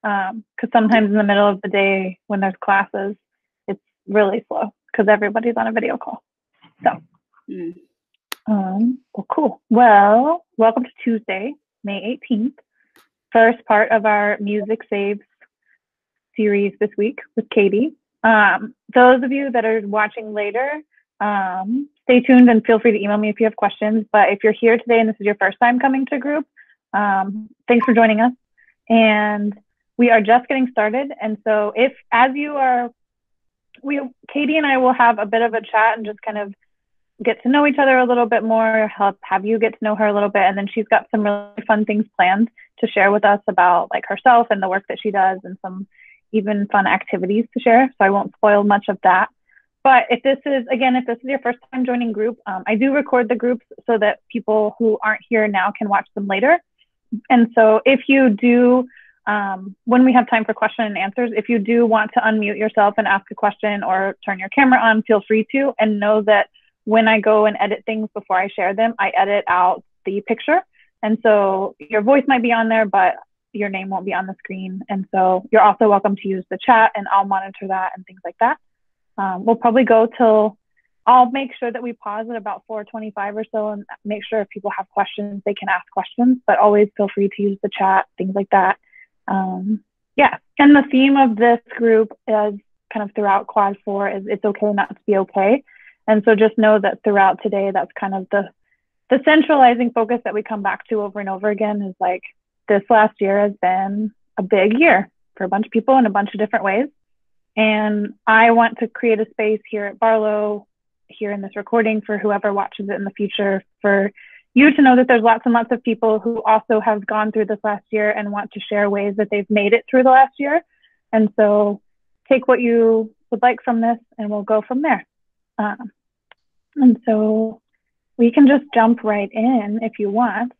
Because sometimes in the middle of the day when there's classes, it's really slow because everybody's on a video call. So, well, cool. Well, welcome to Tuesday, May 18th, first part of our Music Saves series this week with Katie. Those of you that are watching later, stay tuned and feel free to email me if you have questions. But if you're here today and this is your first time coming to group, thanks for joining us. And we are just getting started. And so if, as you are, Katie and I will have a bit of a chat and just kind of get to know each other a little bit more, have you get to know her a little bit. And then she's got some really fun things planned to share with us about like herself and the work that she does and some even fun activities to share. So I won't spoil much of that. But if this is your first time joining group, I do record the groups so that people who aren't here now can watch them later. And so if you do, when we have time for question and answers, if you do want to unmute yourself and ask a question or turn your camera on, feel free to, and know that when I go and edit things before I share them, I edit out the picture. And so your voice might be on there, but your name won't be on the screen. And so you're also welcome to use the chat and I'll monitor that and things like that. We'll probably go till, I'll make sure that we pause at about 4:25 or so and make sure if people have questions, they can ask questions, but always feel free to use the chat, things like that. Yeah, and the theme of this group is kind of throughout Quad 4 is it's okay not to be okay. And so just know that throughout today, that's kind of the centralizing focus that we come back to over and over again is like, this last year has been a big year for a bunch of people in a bunch of different ways. And I want to create a space here at Barlow, here in this recording for whoever watches it in the future, for you to know that there's lots and lots of people who also have gone through this last year and want to share ways that they've made it through the last year. And so take what you would like from this and we'll go from there. And so we can just jump right in if you want.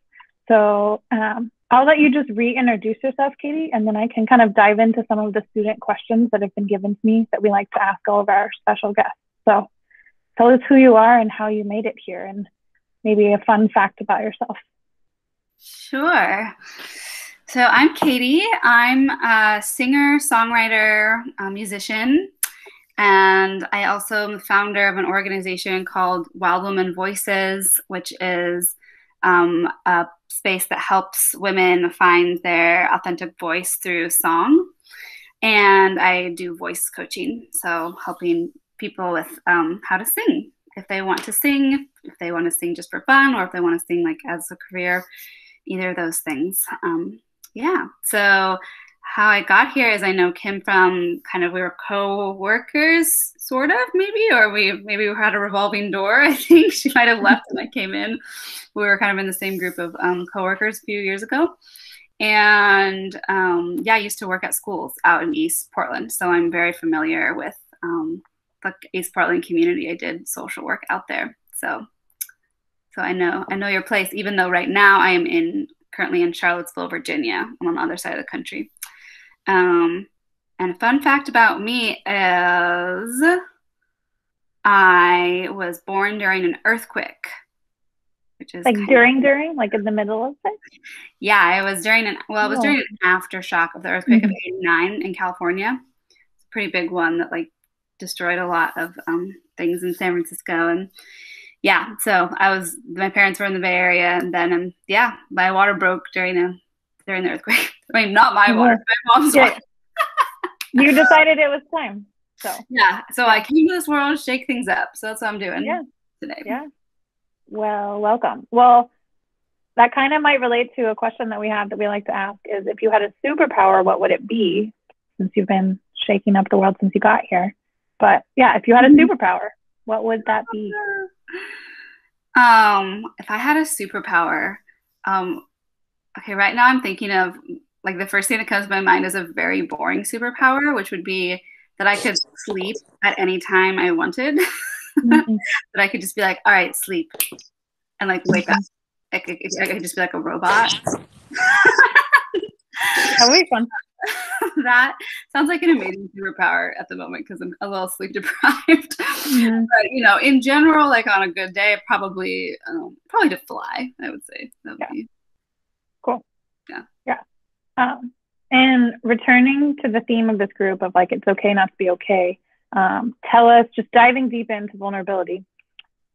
So I'll let you just reintroduce yourself, Katie, and then I can kind of dive into some of the student questions that have been given to me that we like to ask all of our special guests. So tell us who you are and how you made it here and maybe a fun fact about yourself. Sure. So I'm Katie. I'm a singer, songwriter, musician, and I also am the founder of an organization called Wild Woman Voices, which is a space that helps women find their authentic voice through song. And I do voice coaching, so helping people with how to sing. If they want to sing, if they want to sing just for fun, or if they want to sing like as a career, either of those things. Yeah, so how I got here is I know Kim from we were co-workers, sort of, maybe, or we had a revolving door. I think she might have left when I came in. We were kind of in the same group of co-workers a few years ago. And yeah, I used to work at schools out in East Portland. So I'm very familiar with the East Portland community. I did social work out there. So I know your place, even though right now I am currently in Charlottesville, Virginia. I'm on the other side of the country. And a fun fact about me is I was born during an earthquake, which is like during, like in the middle of it? Yeah, I was during an aftershock of the earthquake of '89 in California. It's a pretty big one that like destroyed a lot of things in San Francisco. And yeah, so my parents were in the Bay Area, and then yeah, my water broke during the earthquake. I mean, not my water, my mom's water. You decided it was time. So yeah, so I came to this world to shake things up. So that's what I'm doing today. Yeah. Well, welcome. Well, that kind of might relate to a question that we have that we like to ask is, if you had a superpower, what would it be? Since you've been shaking up the world since you got here. But yeah, if you had a superpower, what would that be? If I had a superpower, okay, right now I'm thinking of like the first thing that comes to my mind is a very boring superpower, which would be that I could sleep at any time I wanted. That I could just be like, all right, sleep, and like wake up. I could just be like a robot. That would be fun. That sounds like an amazing superpower at the moment because I'm a little sleep deprived. But in general, like on a good day, probably to fly. I would say that would be cool. Yeah. And returning to the theme of this group of like, it's okay not to be okay. Tell us, just diving deep into vulnerability,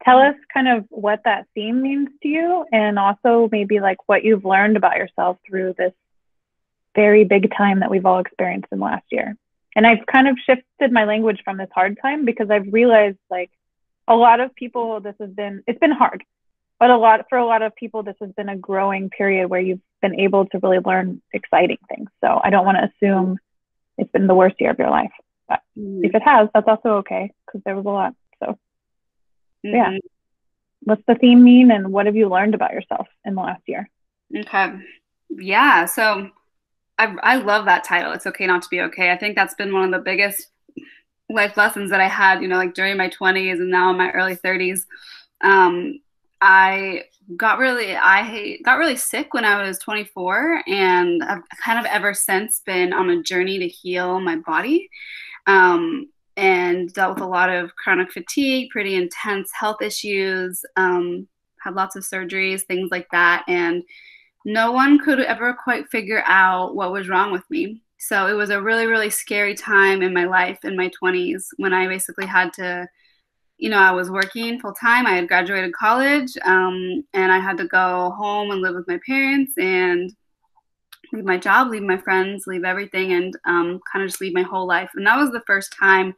tell us kind of what that theme means to you, and also maybe like what you've learned about yourself through this very big time that we've all experienced in the last year. And I've kind of shifted my language from this hard time because I've realized like a lot of people, it's been hard, but for a lot of people, this has been a growing period where you've been able to really learn exciting things. So I don't want to assume it's been the worst year of your life, but if it has, that's also okay because there was a lot. So yeah, what's the theme mean, and what have you learned about yourself in the last year? Okay. Yeah. So I love that title. It's okay not to be okay. I think that's been one of the biggest life lessons that I had, like during my 20s and now in my early 30s. I got really sick when I was 24, and I've kind of ever since been on a journey to heal my body, and dealt with a lot of chronic fatigue, pretty intense health issues, had lots of surgeries, things like that. And no one could ever quite figure out what was wrong with me. So it was a really, really scary time in my life in my 20s when I basically had to, I was working full time. I had graduated college, and I had to go home and live with my parents and leave my job, leave my friends, leave everything, and kind of just leave my whole life. And that was the first time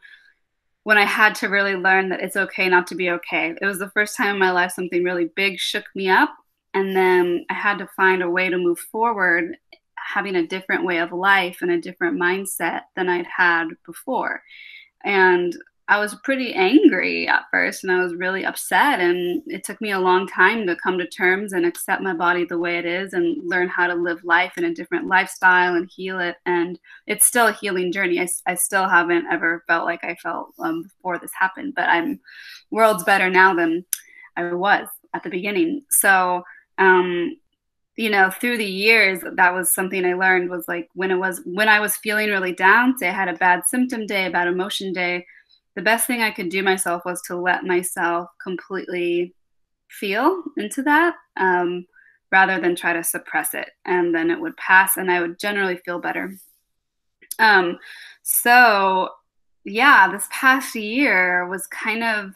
when I had to really learn that it's okay not to be okay. It was the first time in my life something really big shook me up. And then I had to find a way to move forward, having a different way of life and a different mindset than I'd had before. And I was pretty angry at first, and I was really upset. And it took me a long time to come to terms and accept my body the way it is and learn how to live life in a different lifestyle and heal it. And it's still a healing journey. I still haven't ever felt like I felt before this happened, but I'm worlds better now than I was at the beginning. So, through the years, that was something I learned was like when I was feeling really down, say I had a bad symptom day, a bad emotion day, the best thing I could do myself was to let myself completely feel into that, rather than try to suppress it. And then it would pass and I would generally feel better. So yeah, this past year was kind of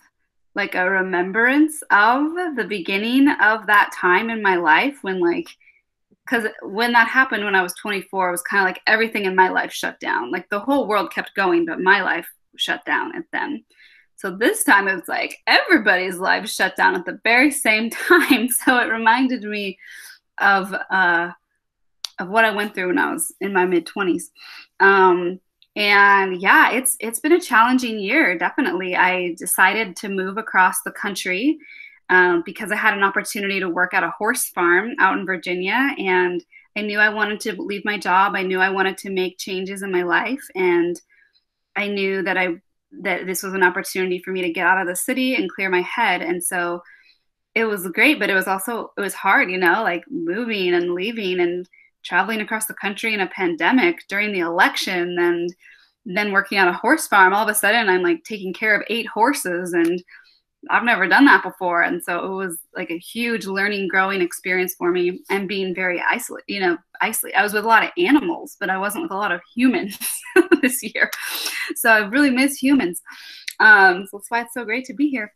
like a remembrance of the beginning of that time in my life because when that happened when I was 24, it was kind of like everything in my life shut down. Like the whole world kept going, but my life shut down at then. So this time it was like everybody's life shut down at the very same time. So it reminded me of what I went through when I was in my mid-20s. And yeah, it's been a challenging year, definitely. I decided to move across the country because I had an opportunity to work at a horse farm out in Virginia, and I knew I wanted to leave my job. I knew I wanted to make changes in my life, and I knew that this was an opportunity for me to get out of the city and clear my head. And so it was great, but it was hard, like moving and leaving and traveling across the country in a pandemic during the election, and then working at a horse farm. All of a sudden I'm like taking care of 8 horses, and I've never done that before. And so it was like a huge learning, growing experience for me, and being very isolated. I was with a lot of animals, but I wasn't with a lot of humans this year. So I really miss humans. So that's why it's so great to be here.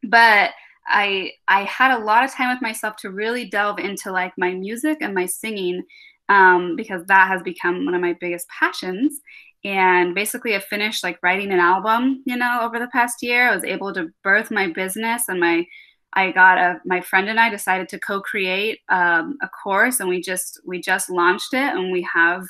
But I had a lot of time with myself to really delve into like my music and my singing, because that has become one of my biggest passions. And basically I finished like writing an album, over the past year. I was able to birth my business, and my friend and I decided to co-create a course, and we just launched it, and we have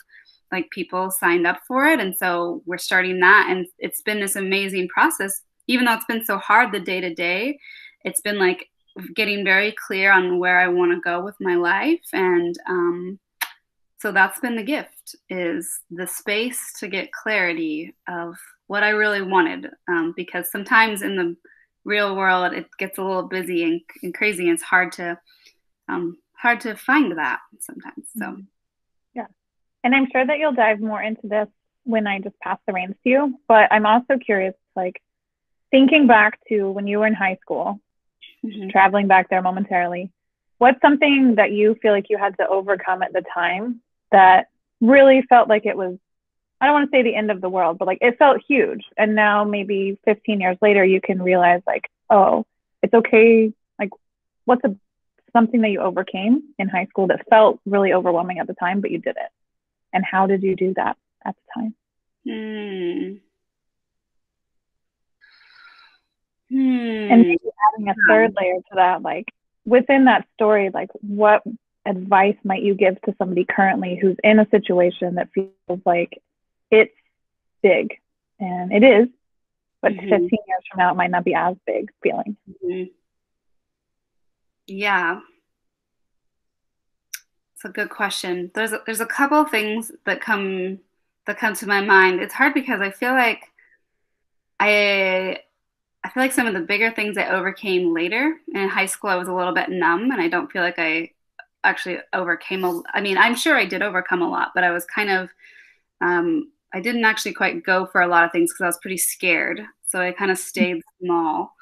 like people signed up for it. And so we're starting that, and it's been this amazing process. Even though it's been so hard the day to day, it's been like getting very clear on where I want to go with my life. And so that's been the gift, is the space to get clarity of what I really wanted. Because sometimes in the real world, it gets a little busy and crazy, and it's hard to find that sometimes. So, yeah. And I'm sure that you'll dive more into this when I just pass the reins to you. But I'm also curious, like thinking back to when you were in high school, traveling back there momentarily, what's something that you feel like you had to overcome at the time that really felt like it was, I don't want to say the end of the world, but like it felt huge. And now maybe 15 years later, you can realize like, oh, it's okay. Like, what's something that you overcame in high school that felt really overwhelming at the time, but you did it? And how did you do that at the time? And maybe adding a third layer to that, like within that story, like what advice might you give to somebody currently who's in a situation that feels like it's big? And it is, but 15 years from now, it might not be as big feeling. Yeah. It's a good question. There's a couple of things that come to my mind. It's hard because I feel like some of the bigger things I overcame later. In high school, I was a little bit numb, and I don't feel like I actually overcame I mean, I'm sure I did overcome a lot, but I was kind of I didn't actually quite go for a lot of things because I was pretty scared. So I kind of stayed small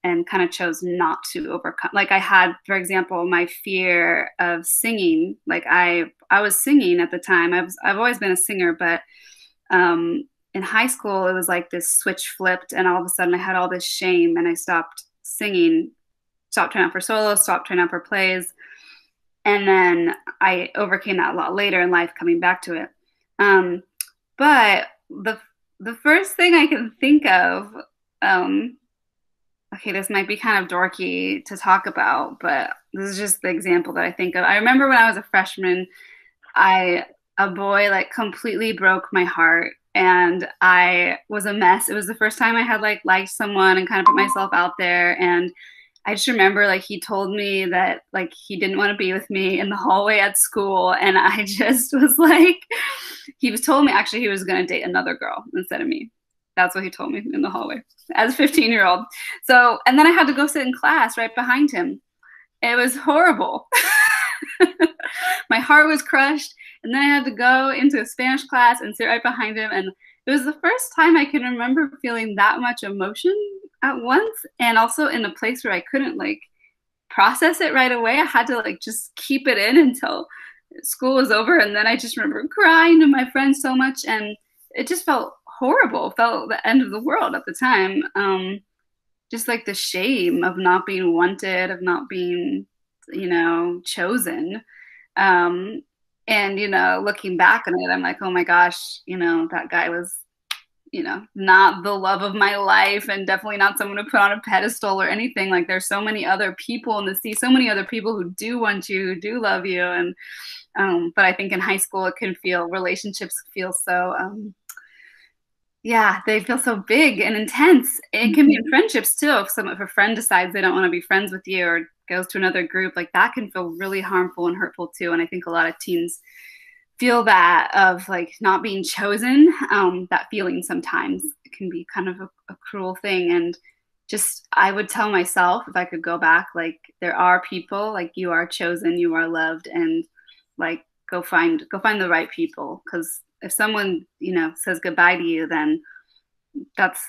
and kind of chose not to overcome. Like I had, for example, my fear of singing. Like I was singing at the time. I've always been a singer, but in high school it was like this switch flipped, and all of a sudden I had all this shame, and I stopped singing, stopped trying out for solos, stopped trying out for plays, and then I overcame that a lot later in life, coming back to it. But the first thing I can think of, okay, this might be kind of dorky to talk about, but this is just the example that I think of. I remember when I was a freshman, a boy like completely broke my heart, and I was a mess. It was the first time I had like liked someone and kind of put myself out there, and I just remember like he told me that like he didn't want to be with me in the hallway at school, and I just was like, he was told me actually he was going to date another girl instead of me. That's what he told me in the hallway as a 15-year-old. So, and then I had to go sit in class right behind him. It was horrible. My heart was crushed. And then I had to go into a Spanish class and sit right behind him. And it was the first time I can remember feeling that much emotion at once. And also in a place where I couldn't like process it right away. I had to like just keep it in until school was over. And then I just remember crying to my friends so much. And it just felt horrible, felt the end of the world at the time. Just like the shame of not being wanted, of not being, chosen. And, looking back on it, I'm like, oh my gosh, that guy was, not the love of my life, and definitely not someone to put on a pedestal or anything. Like there's so many other people in the sea, so many other people who do want you, who do love you. And, but I think in high school, relationships feel so, they feel so big and intense. It can be in friendships too. If a friend decides they don't want to be friends with you or goes to another group, like that can feel really harmful and hurtful too. And I think a lot of teens feel that, of like not being chosen. That feeling sometimes can be kind of a cruel thing. And just, I would tell myself, if I could go back, like there are people, like you are chosen, you are loved, and like go find the right people. Because if someone, says goodbye to you, then that's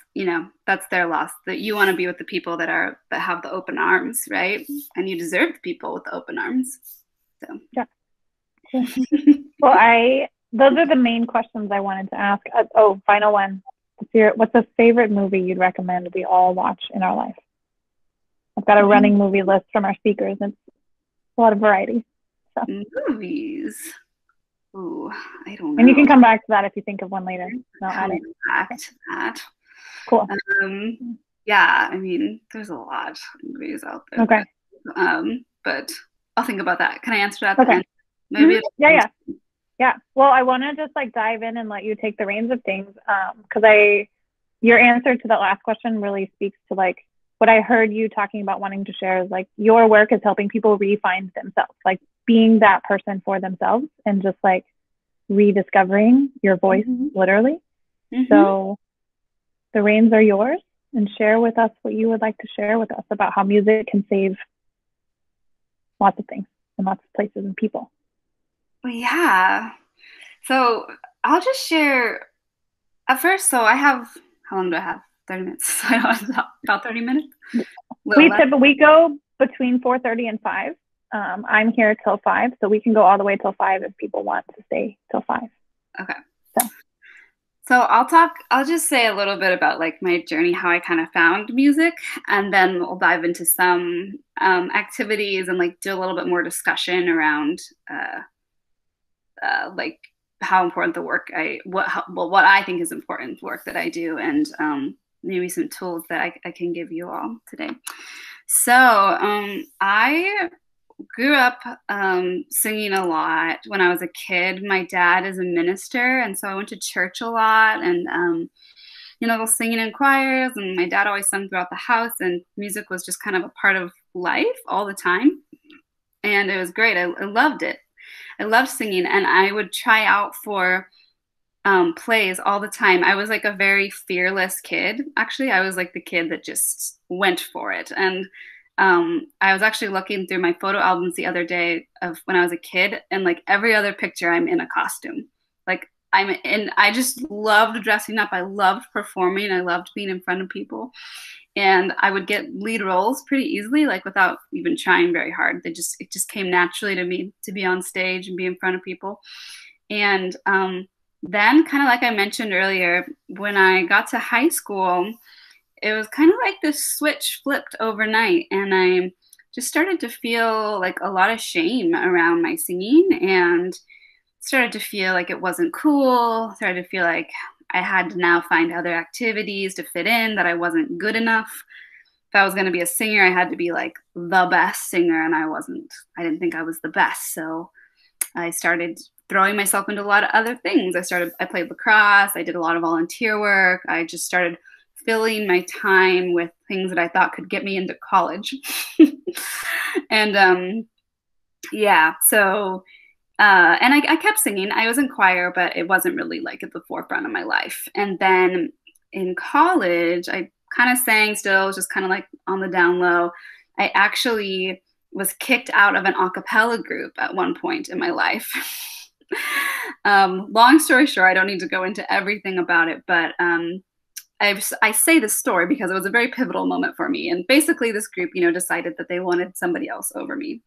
their loss. That you want to be with the people that have the open arms, right? And you deserve the people with the open arms. So yeah. Well, those are the main questions I wanted to ask. Final one. What's a favorite movie you'd recommend we all watch in our life? I've got a running movie list from our speakers, and it's a lot of variety. So. Movies. Ooh, I don't know. And you can come back to that if you think of one later. I'll add back to that. Cool. Yeah, I mean, there's a lot of movies out there. Okay. But I'll think about that. Can I answer that? Okay. Maybe. Yeah. Well, I want to just like dive in and let you take the reins of things, because your answer to that last question really speaks to like what I heard you talking about wanting to share is like your work is helping people re-find themselves, like being that person for themselves, and just like rediscovering your voice, literally. So the reins are yours, and share with us what you would like to share with us about how music can save lots of things in lots of places and people. Well, yeah. So I'll just share at first. So I have, how long do I have? 30 minutes. About 30 minutes. We go between 4:30 and 5. I'm here till 5, so we can go all the way till 5 if people want to stay till 5. Okay. So, So I'll just say a little bit about like my journey, how I kind of found music, and then we'll dive into some activities and like do a little bit more discussion around like how important the work what I think is important work that I do, and maybe some tools that I can give you all today. So I grew up singing a lot when I was a kid. My dad is a minister, and so I went to church a lot, and singing in choirs. And my dad always sung throughout the house, and music was just kind of a part of life all the time. And it was great. I loved it. I loved singing, and I would try out for plays all the time. I was like a very fearless kid. Actually, I was like the kid that just went for it. And I was actually looking through my photo albums the other day of when I was a kid, and like every other picture, I'm in a costume. Like I just loved dressing up. I loved performing. I loved being in front of people. And I would get lead roles pretty easily, like without even trying very hard. It just came naturally to me to be on stage and be in front of people. And then, kind of like I mentioned earlier, when I got to high school, it was kind of like this switch flipped overnight, and I just started to feel like a lot of shame around my singing, and started to feel like it wasn't cool. Started to feel like I had to now find other activities to fit in, that I wasn't good enough. If I was going to be a singer, I had to be like the best singer, and I wasn't. I didn't think I was the best, so I started throwing myself into a lot of other things. I played lacrosse. I did a lot of volunteer work. I just started filling my time with things that I thought could get me into college. And yeah, so and I kept singing. I was in choir, but it wasn't really like at the forefront of my life. And then in college, I kind of sang still, just kind of like on the down low. I actually was kicked out of an a cappella group at one point in my life. Long story short, I don't need to go into everything about it, but I say this story because it was a very pivotal moment for me. And basically, this group, decided that they wanted somebody else over me.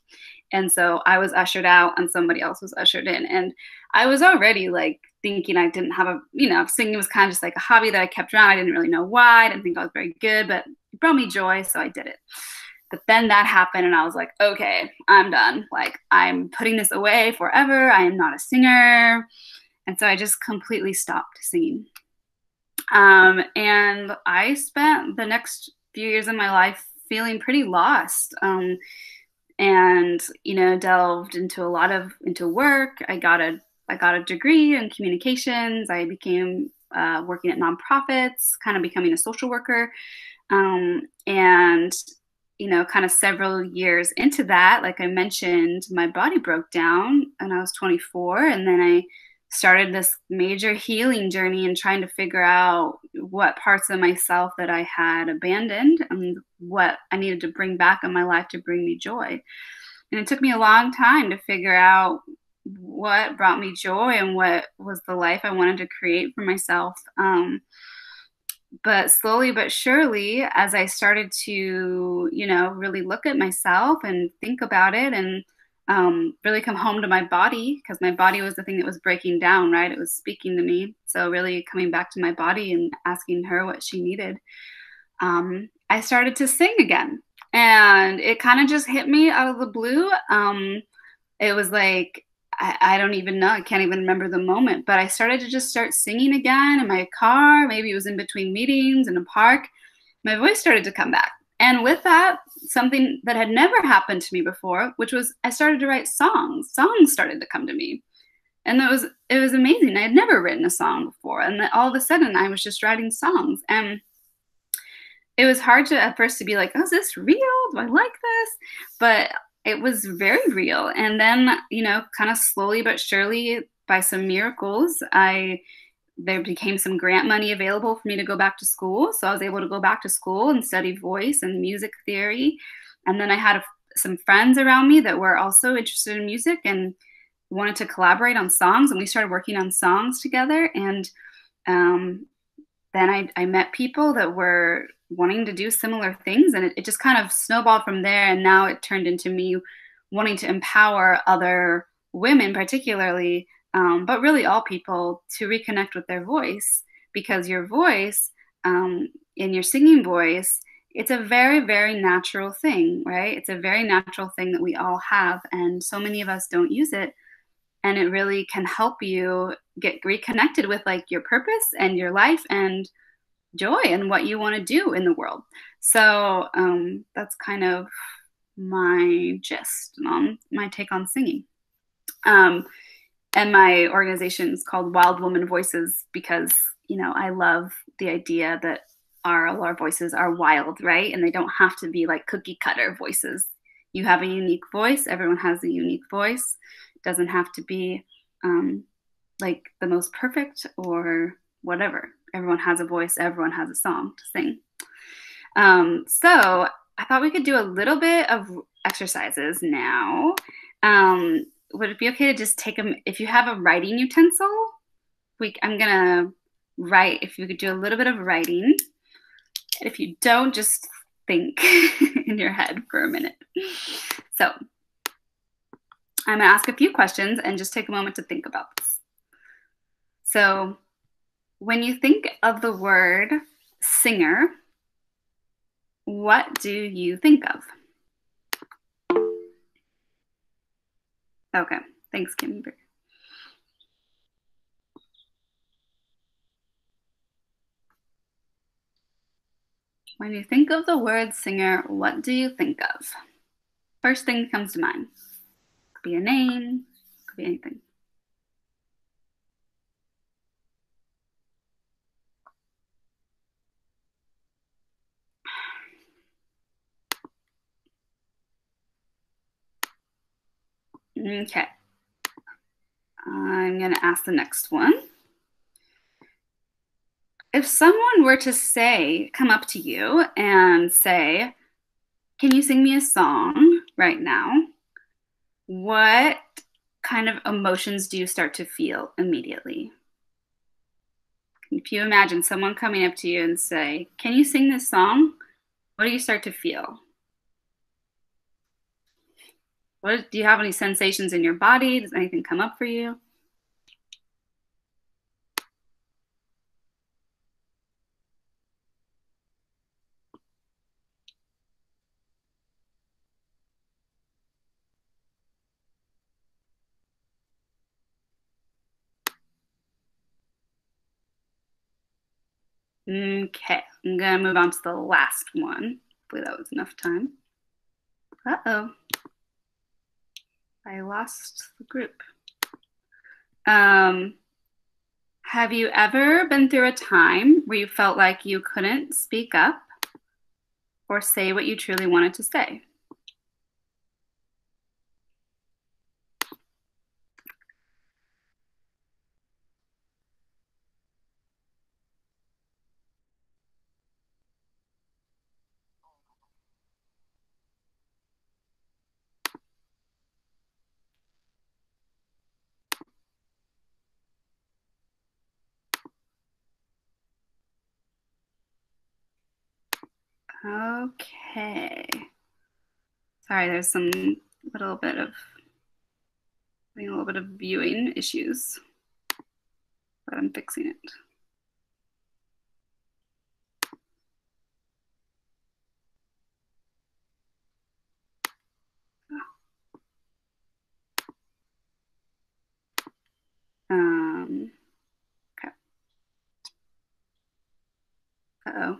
And so I was ushered out and somebody else was ushered in. And I was already like thinking I didn't have singing was kind of just like a hobby that I kept around. I didn't really know why. I didn't think I was very good, but it brought me joy. So I did it. But then that happened, and I was like, okay, I'm done. Like, I'm putting this away forever. I am not a singer. And so I just completely stopped singing. And I spent the next few years of my life feeling pretty lost. And delved into into work. I got a degree in communications. I became working at nonprofits, kind of becoming a social worker. And kind of several years into that, like I mentioned, my body broke down and I was 24, and then I started this major healing journey and trying to figure out what parts of myself that I had abandoned and what I needed to bring back in my life to bring me joy. And it took me a long time to figure out what brought me joy and what was the life I wanted to create for myself. But slowly but surely, as I started to, really look at myself and think about it, and really come home to my body, because my body was the thing that was breaking down, right? It was speaking to me. So really coming back to my body and asking her what she needed. I started to sing again, and it kind of just hit me out of the blue. It was like, I don't even know. I can't even remember the moment, but I started to just start singing again in my car. Maybe it was in between meetings in a park. My voice started to come back. And with that, something that had never happened to me before, which was I started to write songs. Songs started to come to me. And it was amazing. I had never written a song before. And then all of a sudden I was just writing songs. And it was hard at first to be like, oh, is this real? Do I like this? But it was very real. And then, kind of slowly but surely, by some miracles, there became some grant money available for me to go back to school. So I was able to go back to school and study voice and music theory. And then I had some friends around me that were also interested in music and wanted to collaborate on songs. And we started working on songs together. And then I met people that were wanting to do similar things. And it just kind of snowballed from there. And now it turned into me wanting to empower other women, particularly, but really all people, to reconnect with their voice, because your voice, in your singing voice, it's a very, very natural thing, right? It's a very natural thing that we all have, and so many of us don't use it. And it really can help you get reconnected with like your purpose and your life and joy and what you want to do in the world. So that's kind of my gist on my take on singing. Um, and my organization is called Wild Woman Voices because, you know, I love the idea that all our voices are wild, right? And they don't have to be like cookie cutter voices. You have a unique voice. Everyone has a unique voice. It doesn't have to be like the most perfect or whatever. Everyone has a voice. Everyone has a song to sing. So I thought we could do a little bit of exercises now. Would it be okay to just take them? If you have a writing utensil, I'm gonna write. If you could do a little bit of writing. If you don't, just think in your head for a minute. So I'm gonna ask a few questions and just take a moment to think about this. So when you think of the word singer, what do you think of? Okay, thanks, Kimber. When you think of the word singer, what do you think of? First thing that comes to mind. Could be a name, could be anything. Okay. I'm going to ask the next one. If someone were to say, come up to you and say, can you sing me a song right now? What kind of emotions do you start to feel immediately? If you imagine someone coming up to you and say, can you sing this song? What do you start to feel? Do you have any sensations in your body? Does anything come up for you? Okay, I'm gonna move on to the last one. Hopefully that was enough time. Uh-oh, I lost the group. Have you ever been through a time where you felt like you couldn't speak up or say what you truly wanted to say? Okay. Sorry, there's a little bit of viewing issues, but I'm fixing it. Okay. Uh-oh. Am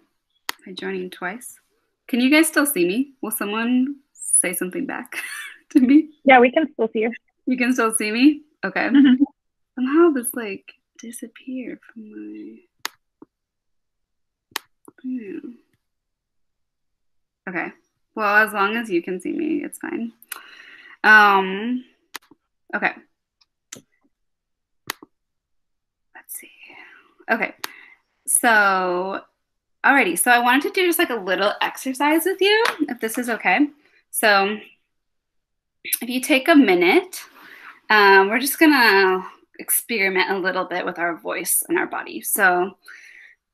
I joining twice? Can you guys still see me? Will someone say something back to me? Yeah, we can still see you. You can still see me? Okay. Mm-hmm. Somehow this like disappeared from my. Yeah. Okay. Well, as long as you can see me, it's fine. Okay. Let's see. Okay. So, alrighty. So I wanted to do just like a little exercise with you, if this is okay. So if you take a minute, we're just gonna experiment a little bit with our voice and our body. So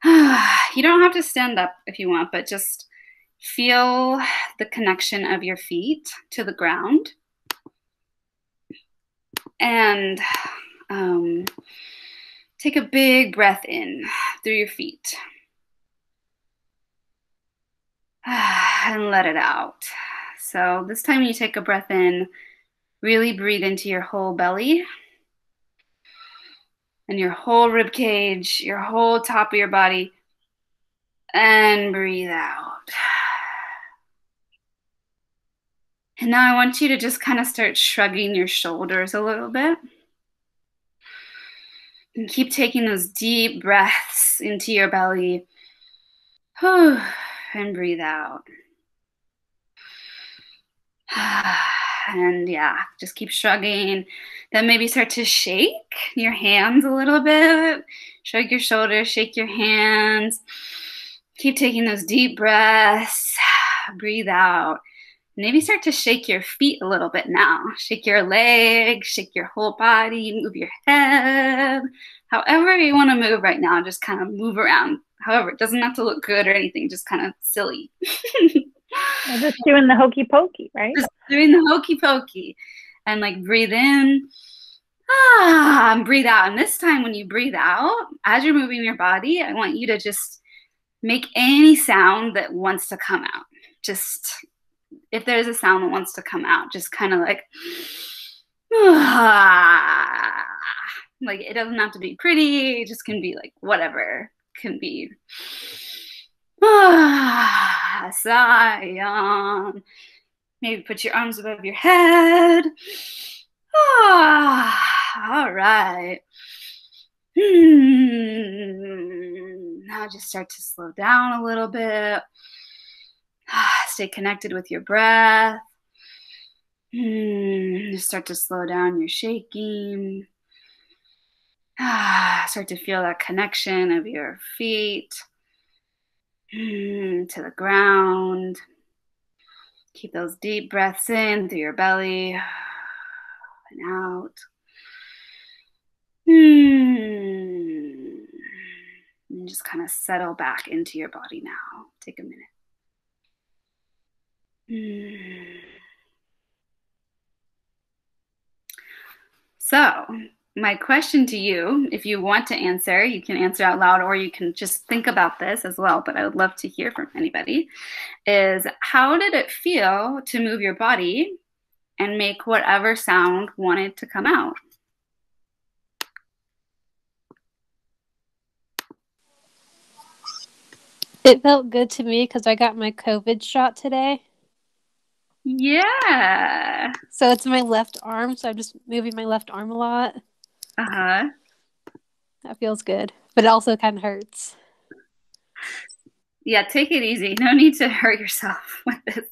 you don't have to stand up if you want, but just feel the connection of your feet to the ground. And take a big breath in through your feet. And let it out. So this time you take a breath in, really breathe into your whole belly and your whole rib cage, your whole top of your body, and breathe out. And now I want you to just kind of start shrugging your shoulders a little bit. And keep taking those deep breaths into your belly. And breathe out. And yeah, just keep shrugging. Then maybe start to shake your hands a little bit. Shrug your shoulders, shake your hands. Keep taking those deep breaths. Breathe out. Maybe start to shake your feet a little bit now. Shake your legs, shake your whole body, move your head. However you want to move right now, just kind of move around. However, it doesn't have to look good or anything, just kind of silly. I'm just doing the hokey pokey, right? Just doing the hokey pokey. And like breathe in, and breathe out. And this time when you breathe out, as you're moving your body, I want you to just make any sound that wants to come out. Just if there's a sound that wants to come out, just kind of like it doesn't have to be pretty. It just can be like whatever. It can be sigh. Maybe put your arms above your head. All right. Now just start to slow down a little bit. Stay connected with your breath. Just start to slow down your shaking. Start to feel that connection of your feet to the ground. Keep those deep breaths in through your belly and out. And just kind of settle back into your body now. Take a minute. So, my question to you, if you want to answer, you can answer out loud or you can just think about this as well, but I would love to hear from anybody, is how did it feel to move your body and make whatever sound wanted to come out? It felt good to me because I got my COVID shot today. Yeah. So it's my left arm, so I'm just moving my left arm a lot. Uh-huh. That feels good, but it also kind of hurts. Yeah, take it easy. No need to hurt yourself with this.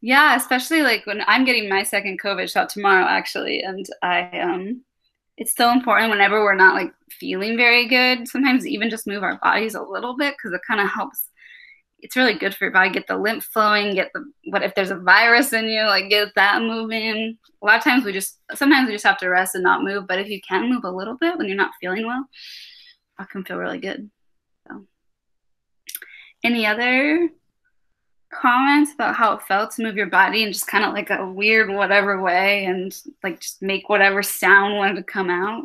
Yeah, especially like when I'm getting my second COVID shot tomorrow, actually, and it's so important whenever we're not like feeling very good. Sometimes even just move our bodies a little bit because it kind of helps. It's really good for your body. Get the lymph flowing. What if there's a virus in you? Like get that moving. A lot of times sometimes we just have to rest and not move. But if you can move a little bit when you're not feeling well, that can feel really good. So, any other comments about how it felt to move your body in just kind of like a weird whatever way and like just make whatever sound wanted to come out?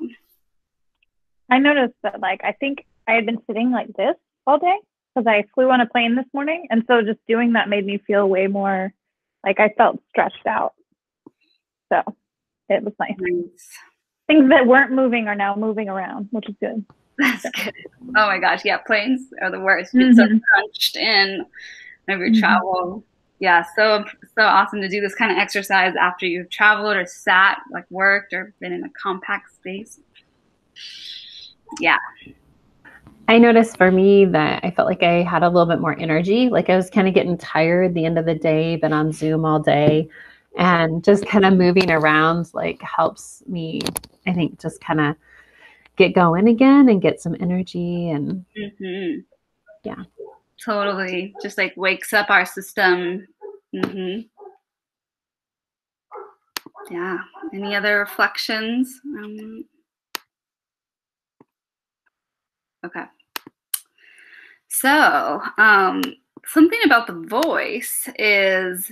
I noticed that I think I had been sitting like this all day because I flew on a plane this morning. And so just doing that made me feel way more like I felt stretched out. So it was nice. Things that weren't moving are now moving around, which is good. That's good. Oh my gosh. Yeah. Planes are the worst. You get so crunched in whenever you travel. Yeah. So awesome to do this kind of exercise after you've traveled or sat, like worked or been in a compact space. Yeah. I noticed for me that I felt like I had a little bit more energy. Like I was kind of getting tired at the end of the day, been on Zoom all day, and just kind of moving around like helps me, I think, just kind of get going again and get some energy. And yeah, totally. Just like wakes up our system. Yeah. Any other reflections? Okay. So, something about the voice is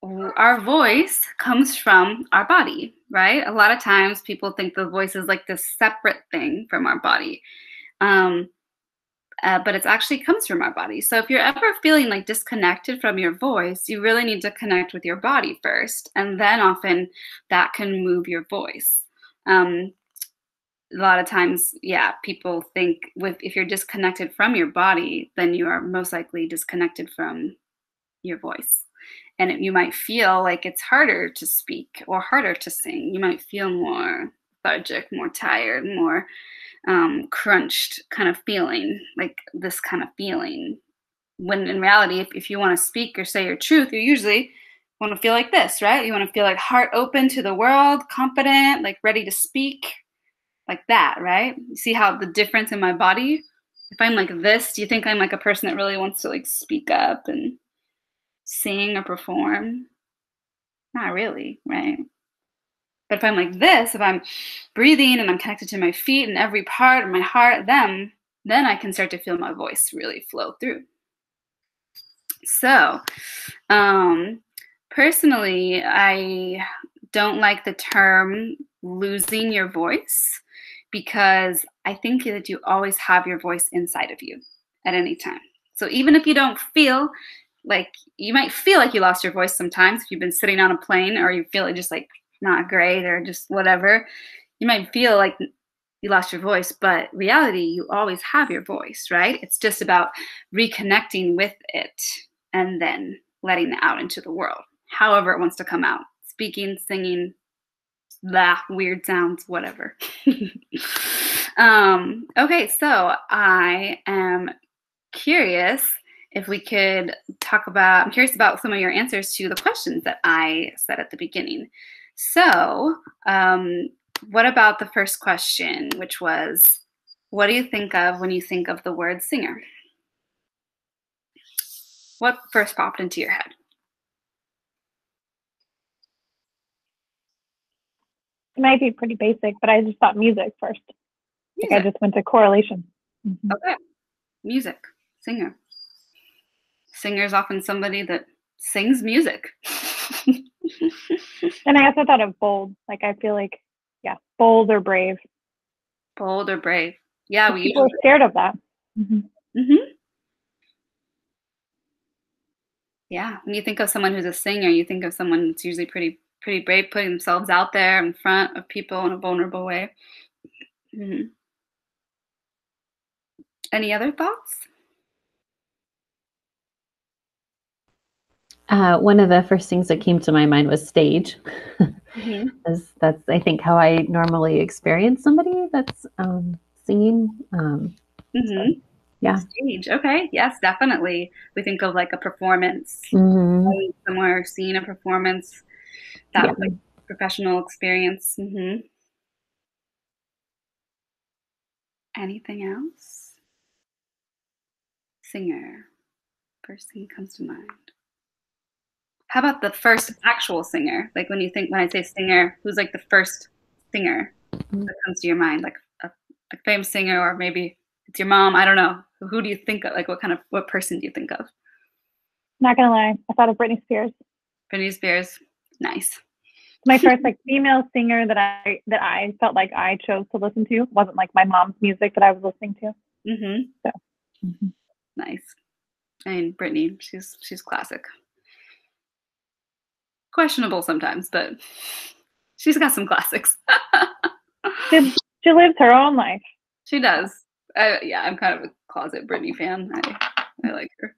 our voice comes from our body, right? A lot of times people think the voice is like this separate thing from our body. But it actually comes from our body. So if you're ever feeling like disconnected from your voice, you really need to connect with your body first. And then often that can move your voice. A lot of times, yeah, people think if you're disconnected from your body, then you are most likely disconnected from your voice. And you might feel like it's harder to speak or harder to sing. You might feel more lethargic, more tired, more crunched kind of feeling, like this kind of feeling. When in reality, if you want to speak or say your truth, you usually want to feel like this, right? You want to feel like heart open to the world, confident, like ready to speak, like that, right? You see how the difference in my body? If I'm like this, do you think I'm like a person that really wants to like speak up and sing or perform? Not really, right? But if I'm like this, if I'm breathing and I'm connected to my feet and every part of my heart, then I can start to feel my voice really flow through. So, personally, I don't like the term losing your voice because I think that you always have your voice inside of you at any time. So even if you don't feel like, you might feel like you lost your voice sometimes if you've been sitting on a plane or you feel it just like not great or just whatever, you might feel like you lost your voice, but reality, you always have your voice, right? It's just about reconnecting with it and then letting it out into the world, however it wants to come out, speaking, singing, weird sounds, whatever. Okay, so I am curious if we could talk about, I'm curious about some of your answers to the questions that I said at the beginning. So, what about the first question, which was, what do you think of when you think of the word singer? What first popped into your head? It might be pretty basic, but I just thought music first. Music. Like I just went to correlation. Mm-hmm. Okay. Music, singer. Singer is often somebody that sings music. And I also thought of bold. Like I feel like, yeah, bold or brave. Bold or brave. Yeah, People are scared of that. Mm-hmm. Mm-hmm. Yeah, when you think of someone who's a singer, you think of someone that's usually pretty brave, putting themselves out there in front of people in a vulnerable way. Mm-hmm. Any other thoughts? One of the first things that came to my mind was stage. Mm-hmm. That's I think how I normally experience somebody that's singing. Mm-hmm. So, yeah. Stage. Okay. Yes, definitely. We think of like a performance. Mm-hmm. Somewhere seeing a performance, that like professional experience. Mm-hmm. Anything else? Singer. First thing comes to mind. How about the first actual singer? Like when I say singer, who's like the first singer that comes to your mind? Like a famous singer, or maybe it's your mom. I don't know. Who do you think of? Like what person do you think of? Not gonna lie, I thought of Britney Spears. Britney Spears. Nice. My first like female singer that I felt like I chose to listen to wasn't like my mom's music that I was listening to. Mm-hmm. So, mm-hmm. Nice. I mean, Britney, she's classic. Questionable sometimes, but she's got some classics. She lives her own life. She does. Yeah, I'm kind of a closet Britney fan. I like her.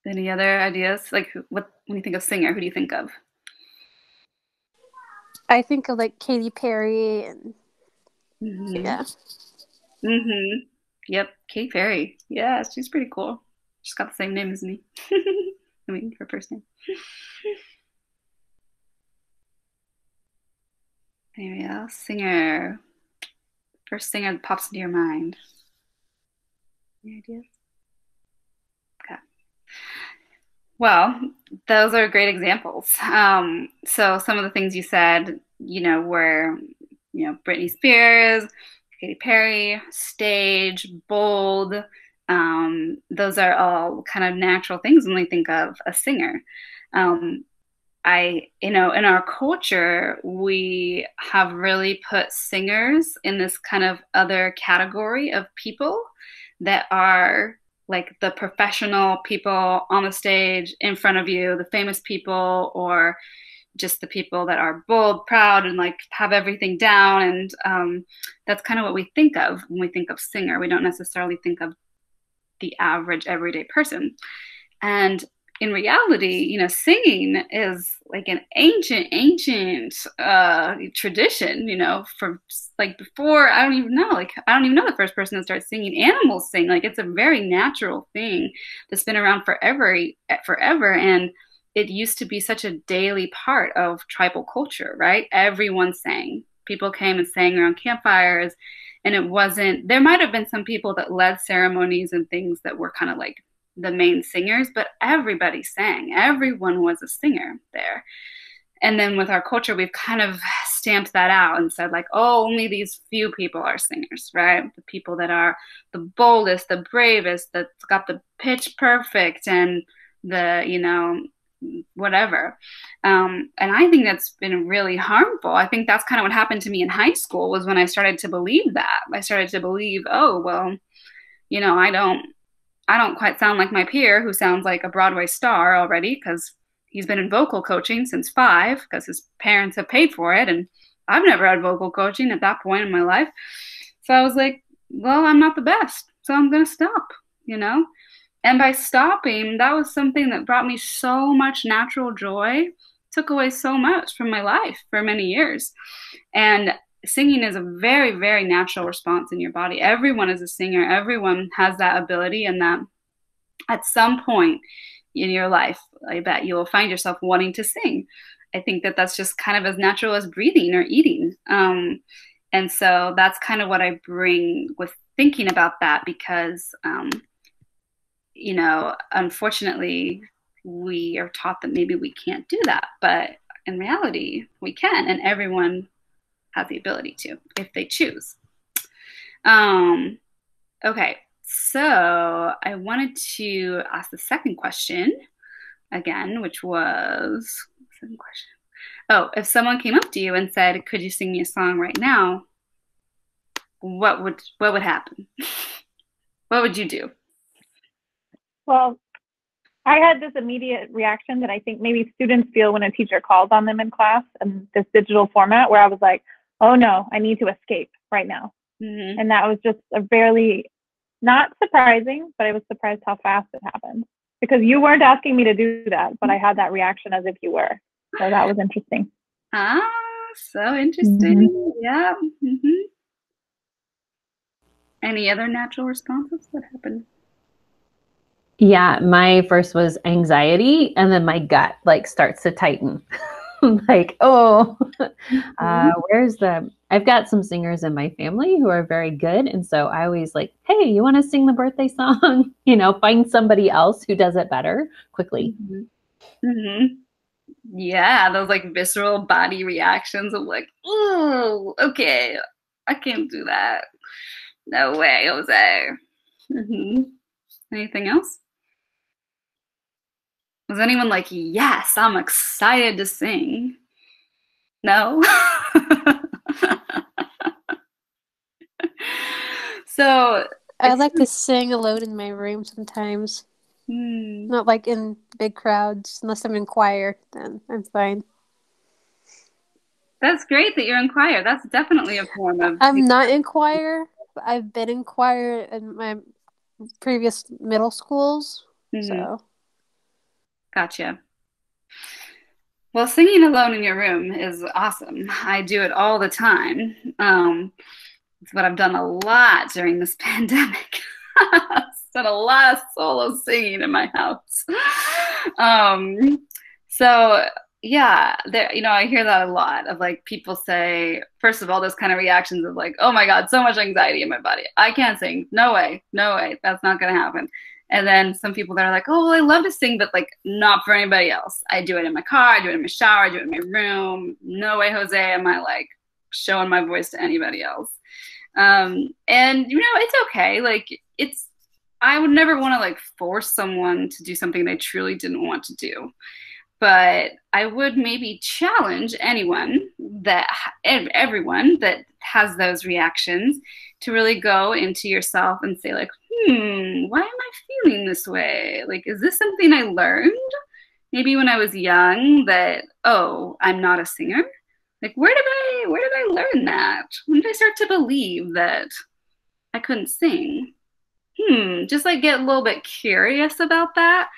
Any other ideas? Like, when you think of singer, who do you think of? I think of like Katy Perry and yeah. Mm-hmm. Yep, Katy Perry. Yeah, she's pretty cool. She's got the same name as me. I mean, her first name. Anybody else? Singer. First singer that pops into your mind. Any ideas? Okay. Well, those are great examples. So some of the things you said, were, Britney Spears, Katy Perry, stage, bold, Those are all kind of natural things when we think of a singer. Um, in our culture, we have really put singers in this kind of other category of people that are like the professional people on the stage in front of you, the famous people, or just the people that are bold, proud, and like have everything down. And that's kind of what we think of when we think of singer. We don't necessarily think of the average everyday person. And in reality, singing is like an ancient tradition, from like before, I don't even know the first person to start singing. Animals sing, like it's a very natural thing that's been around forever. And it used to be such a daily part of tribal culture, right? Everyone sang. People came and sang around campfires. And there might have been some people that led ceremonies and things that were kind of like the main singers, but everybody sang. Everyone was a singer there. And then with our culture, we've kind of stamped that out and said like, oh, only these few people are singers, right? The people that are the boldest, the bravest, that's got the pitch perfect and the, whatever. And I think that's been really harmful. I think that's kind of what happened to me in high school, was when I started to believe that. I started to believe, oh, well, I don't quite sound like my peer who sounds like a Broadway star already because he's been in vocal coaching since 5 because his parents have paid for it. And I've never had vocal coaching at that point in my life. So I was like, well, I'm not the best, so I'm going to stop, And by stopping, that was something that brought me so much natural joy, took away so much from my life for many years. And singing is a very, very natural response in your body. Everyone is a singer. Everyone has that ability, and that at some point in your life, I bet you will find yourself wanting to sing. I think that that's just kind of as natural as breathing or eating. And so that's kind of what I bring with thinking about that, because, unfortunately, we are taught that maybe we can't do that. But in reality, we can, and everyone has the ability to if they choose. Okay, so I wanted to ask the second question again, which was second question. Oh, if someone came up to you and said, "Could you sing me a song right now?" What would happen? What would you do? Well, I had this immediate reaction that I think maybe students feel when a teacher calls on them in class in this digital format, where I was like, oh no, I need to escape right now. Mm-hmm. And that was just a barely, not surprising, but I was surprised how fast it happened, because you weren't asking me to do that, but I had that reaction as if you were. So that was interesting. Ah, so interesting. Mm-hmm. Yeah. Mm-hmm. Any other natural responses? What happened? Yeah, my first was anxiety, and then my gut like starts to tighten. Like, oh, I've got some singers in my family who are very good. And so I always like, hey, you want to sing the birthday song? Find somebody else who does it better quickly. Mm-hmm. Mm-hmm. Yeah, those like visceral body reactions of like, oh, okay, I can't do that. No way, Jose. Mm-hmm. Anything else? Was anyone like, yes, I'm excited to sing? No? So I like to sing alone in my room sometimes. Not like in big crowds. Unless I'm in choir, then I'm fine. That's great that you're in choir. That's definitely a form of... I'm not in choir, but I've been in choir in my previous middle schools. Mm-hmm. So. Gotcha. Well, singing alone in your room is awesome. I do it all the time. It's what I've done a lot during this pandemic. I've done a lot of solo singing in my house. So yeah, I hear that a lot of like people say, first of all, those kind of reactions of like, oh my God, so much anxiety in my body. I can't sing. No way. That's not going to happen. And then some people that are like, oh, well, I love to sing, but like not for anybody else. I do it in my car, I do it in my shower, I do it in my room. No way, Jose, am I like showing my voice to anybody else. And it's okay. Like I would never want to like force someone to do something they truly didn't want to do. But I would maybe challenge everyone that has those reactions to really go into yourself and say like, why am I feeling this way? Like, is this something I learned? Maybe when I was young that, oh, I'm not a singer. Like, where did I learn that? When did I start to believe that I couldn't sing? Just like get a little bit curious about that.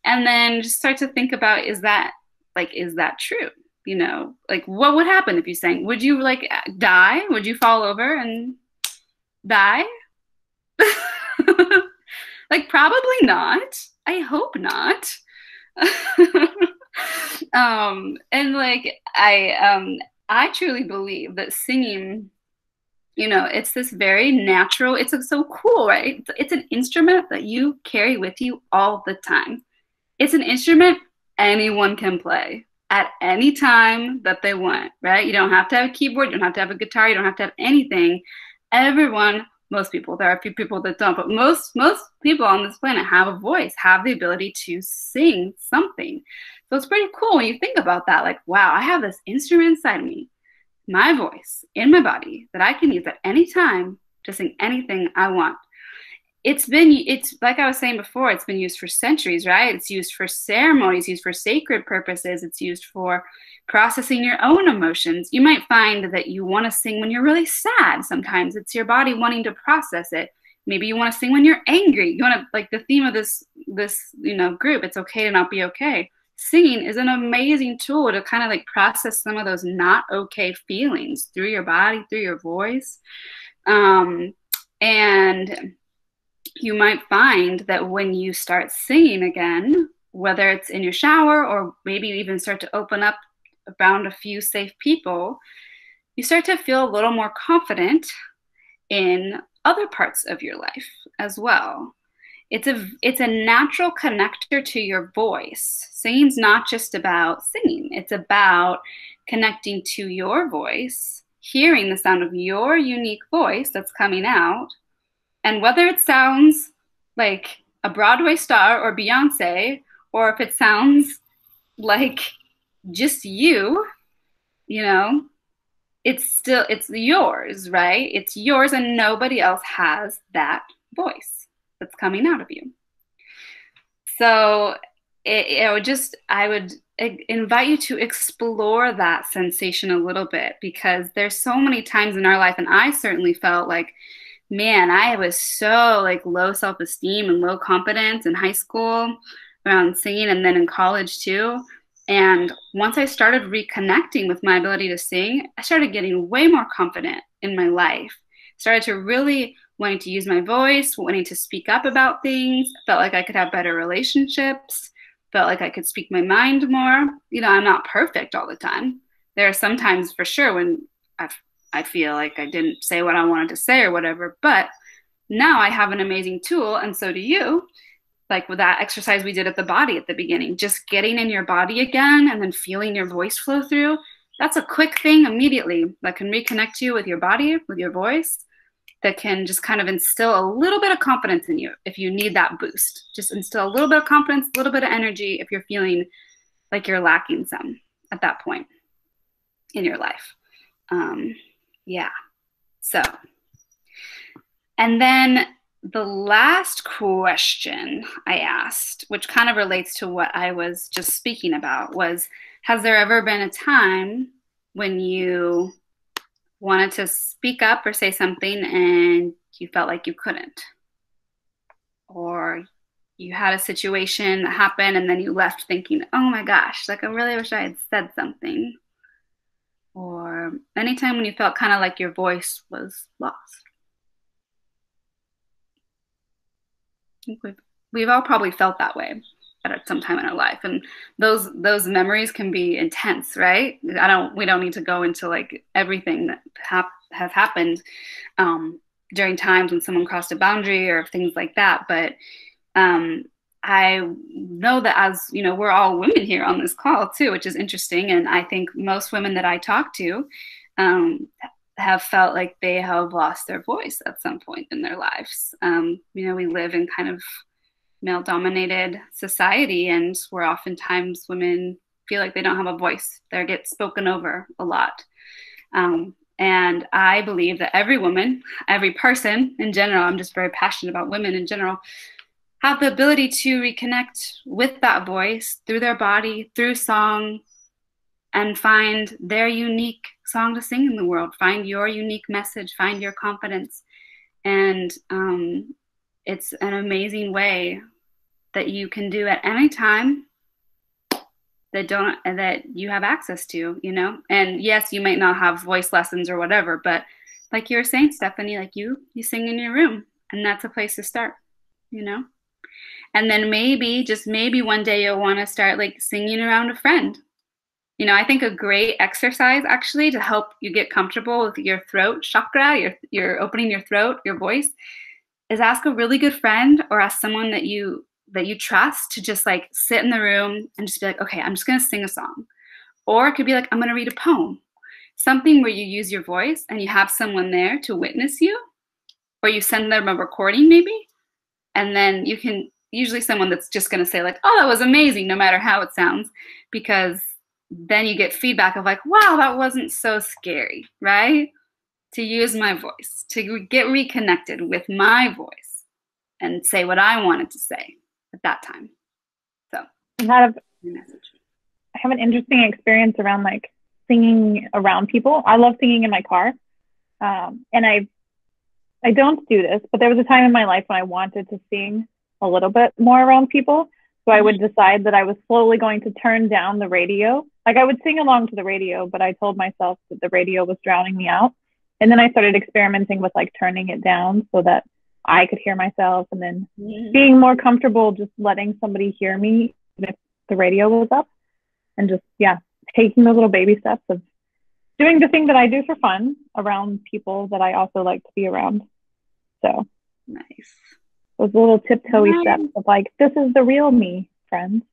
And then just start to think about, is that true? You know, like what would happen if you sang? Would you like die? Would you fall over and die? Like probably not. I hope not. And like I truly believe that singing, you know, it's this very natural, it's so cool, right? It's an instrument that you carry with you all the time. It's an instrument anyone can play at any time that they want, right? You don't have to have a keyboard, you don't have to have a guitar, you don't have to have anything. Most people, there are a few people that don't, but most people on this planet have a voice, have the ability to sing something. So it's pretty cool when you think about that, like, wow, I have this instrument inside of me, my voice in my body that I can use at any time to sing anything I want. It's like I was saying before, it's been used for centuries, right? It's used for ceremonies, used for sacred purposes. It's used for processing your own emotions. You might find that you want to sing when you're really sad. Sometimes it's your body wanting to process it. Maybe you want to sing when you're angry. You want to, like the theme of this group, it's okay to not be okay. Singing is an amazing tool to kind of like process some of those not okay feelings through your body, through your voice. And you might find that when you start singing again, whether it's in your shower or maybe you even start to open up around a few safe people, you start to feel a little more confident in other parts of your life as well. It's a natural connector to your voice. Singing's not just about singing. It's about connecting to your voice, hearing the sound of your unique voice that's coming out. And whether it sounds like a Broadway star or Beyonce, or if it sounds like just you know, it's yours, right? It's yours and nobody else has that voice that's coming out of you. So I would invite you to explore that sensation a little bit, because there's so many times in our life, and I certainly felt like, man, I was so like low self-esteem and low confidence in high school around singing, and then in college too. And once I started reconnecting with my ability to sing, I started getting way more confident in my life. Started to really wanting to use my voice, wanting to speak up about things. Felt like I could have better relationships. Felt like I could speak my mind more. You know, I'm not perfect all the time. There are some times for sure when I feel like I didn't say what I wanted to say or whatever, but now I have an amazing tool, and so do you. Like with that exercise we did at the body at the beginning, just getting in your body again and then feeling your voice flow through. That's a quick thing immediately that can reconnect you with your body, with your voice, that can just kind of instill a little bit of confidence in you if you need that boost. Just instill a little bit of confidence, a little bit of energy if you're feeling like you're lacking some at that point in your life. Yeah. So, and then the last question I asked, which kind of relates to what I was just speaking about, was, has there ever been a time when you wanted to speak up or say something and you felt like you couldn't? Or you had a situation that happened and then you left thinking, oh my gosh, like I really wish I had said something. Or anytime when you felt kind of like your voice was lost. I think we've all probably felt that way at some time in our life, and those memories can be intense, right? We don't need to go into like everything that has happened during times when someone crossed a boundary or things like that, but I know that, as you know, we're all women here on this call too, which is interesting, and I think most women that I talk to have felt like they have lost their voice at some point in their lives. We live in kind of male-dominated society, and where oftentimes women feel like they don't have a voice. They get spoken over a lot. And I believe that every woman, every person in general, I'm just very passionate about women in general, have the ability to reconnect with that voice through their body, through song, and find their unique song to sing in the world. Find your unique message, find your confidence. And it's an amazing way that you can do at any time that you have access to, And yes, you might not have voice lessons or whatever, but like you were saying, Stephanie, like you sing in your room, and that's a place to start, And then maybe, just maybe one day you'll want to start like singing around a friend. I think a great exercise actually to help you get comfortable with your throat chakra, you're opening your throat, your voice, is ask a really good friend or ask someone that you trust to just like sit in the room and just be like, okay, I'm just going to sing a song. Or it could be like, I'm going to read a poem, something where you use your voice and you have someone there to witness you, or you send them a recording maybe. And then you can, usually someone that's just going to say like, oh, that was amazing, no matter how it sounds, because then you get feedback of like, wow, that wasn't so scary, right? To use my voice, to get reconnected with my voice and say what I wanted to say at that time. So I have an interesting experience around like singing around people. I love singing in my car. And I don't do this, but there was a time in my life when I wanted to sing a little bit more around people. So I would decide that I was slowly going to turn down the radio. Like I would sing along to the radio, but I told myself that the radio was drowning me out. And then I started experimenting with like turning it down so that I could hear myself, and then being more comfortable just letting somebody hear me if the radio was up, and just, taking those little baby steps of doing the thing that I do for fun around people that I also like to be around. So nice. Those little tiptoey steps of like, this is the real me, friends.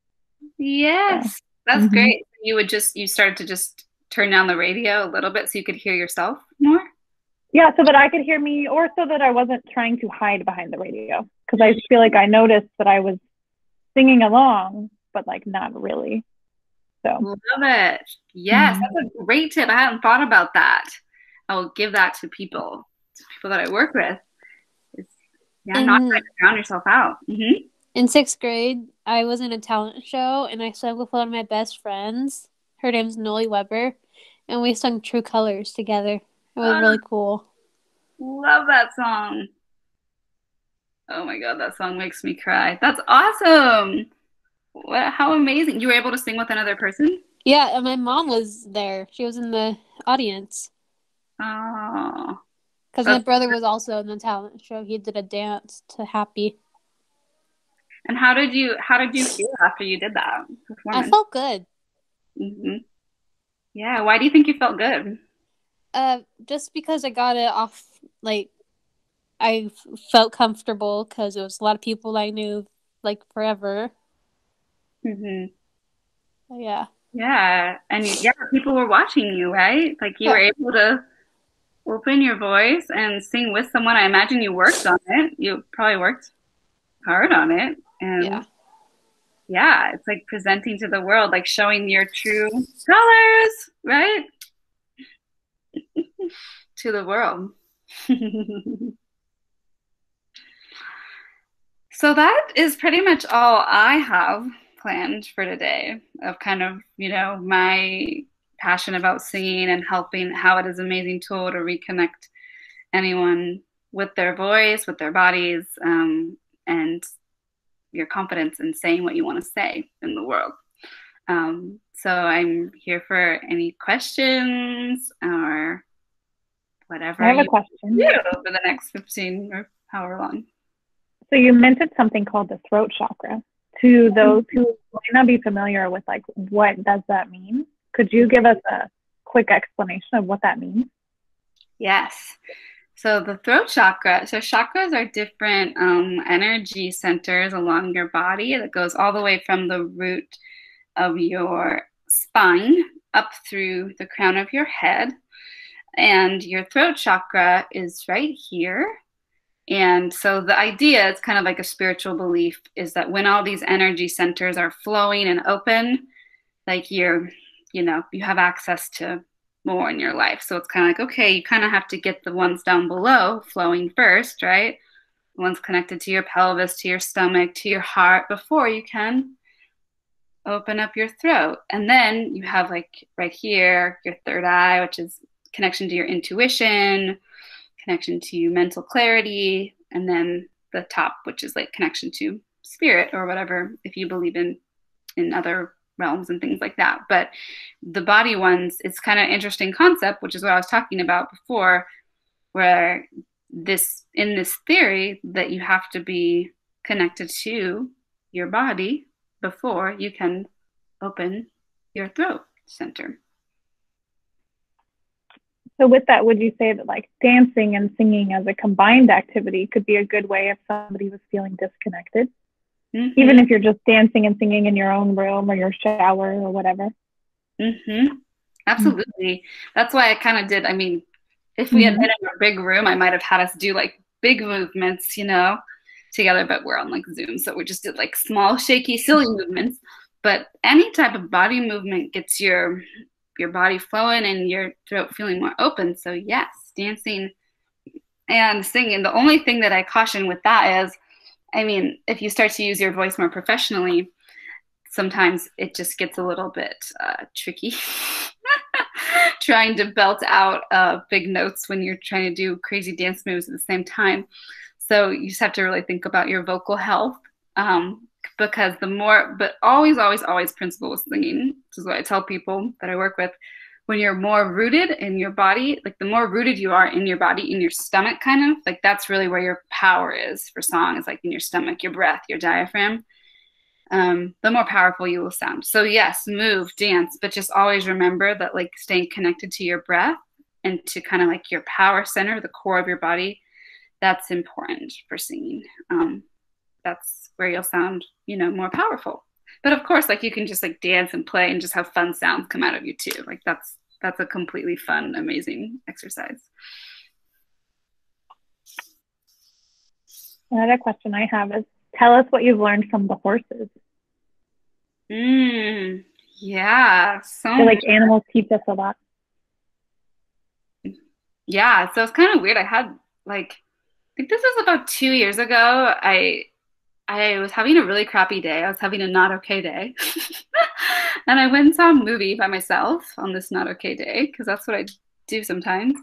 Yes, that's great. You started to just turn down the radio a little bit so you could hear yourself more? Yeah, so that I could hear me, or so that I wasn't trying to hide behind the radio. Because I feel like I noticed that I was singing along, but like not really. So love it. Yes, that's a great tip. I hadn't thought about that. I will give that to people that I work with. Not trying to drown yourself out. In 6th grade, I was in a talent show, and I sang with one of my best friends. Her name's Noli Weber, and we sung True Colors together. It was really cool. Love that song. Oh my God, that song makes me cry. That's awesome. How amazing. You were able to sing with another person? Yeah, and my mom was there. She was in the audience. Oh. Because my brother was also in the talent show. He did a dance to Happy. And how did you feel after you did that performance? I felt good. Yeah, why do you think you felt good? Just because I got it off, like, I felt comfortable because it was a lot of people I knew, like, forever. Yeah. Yeah, and people were watching you, right? Like, you were able to open your voice and sing with someone. I imagine you worked on it. You probably worked hard on it. And it's like presenting to the world, like showing your true colors, right? To the world. So that is pretty much all I have planned for today, of kind of, my passion about singing and helping, how it is an amazing tool to reconnect anyone with their voice, with their bodies, and your confidence in saying what you want to say in the world. So I'm here for any questions or whatever. I have a question for the next 15 or however long. So you mentioned something called the throat chakra. To those who might not be familiar with, like, what does that mean? Could you give us a quick explanation of what that means? Yes. So the throat chakra, so chakras are different energy centers along your body that goes all the way from the root of your spine up through the crown of your head. And your throat chakra is right here. And so the idea, it's kind of like a spiritual belief, is that when all these energy centers are flowing and open, like you have access to more in your life. So it's kind of like, okay, you kind of have to get the ones down below flowing first, right? The ones connected to your pelvis, to your stomach, to your heart, before you can open up your throat. And then you have like right here, your third eye, which is connection to your intuition, connection to mental clarity, and then the top, which is like connection to spirit or whatever, if you believe in other realms and things like that. But the body ones, it's kind of an interesting concept, which is what I was talking about before, where in this theory that you have to be connected to your body before you can open your throat center. So with that, would you say that like dancing and singing as a combined activity could be a good way if somebody was feeling disconnected? Mm-hmm. Even if you're just dancing and singing in your own room or your shower or whatever? Mm-hmm. Absolutely. Mm-hmm. That's why I kind of did. I mean, if we had been in a big room, I might have had us do like big movements, together, but we're on like Zoom. So we just did like small, shaky, silly movements. But any type of body movement gets your body flowing and your throat feeling more open. So yes, dancing and singing. The only thing that I caution with that is, I mean, if you start to use your voice more professionally, sometimes it just gets a little bit tricky trying to belt out big notes when you're trying to do crazy dance moves at the same time. So you just have to really think about your vocal health, because but always, always, always principle with singing, which is what I tell people that I work with. When you're more rooted in your body, like the more rooted you are in your body, in your stomach, kind of like that's really where your power is for song, is like in your stomach, your breath, your diaphragm. The more powerful you will sound. So yes, move, dance, but just always remember that like staying connected to your breath and to kind of like your power center, the core of your body, that's important for singing. That's where you'll sound, more powerful. But of course, like you can just like dance and play and just have fun sounds come out of you too. Like that's a completely fun, amazing exercise. Another question I have is, tell us what you've learned from the horses. Yeah. I feel like animals teach us a lot. Yeah. So it's kind of weird. I had I think this was about 2 years ago. I was having a really crappy day. I was having a not okay day. And I went and saw a movie by myself on this not okay day, because that's what I do sometimes.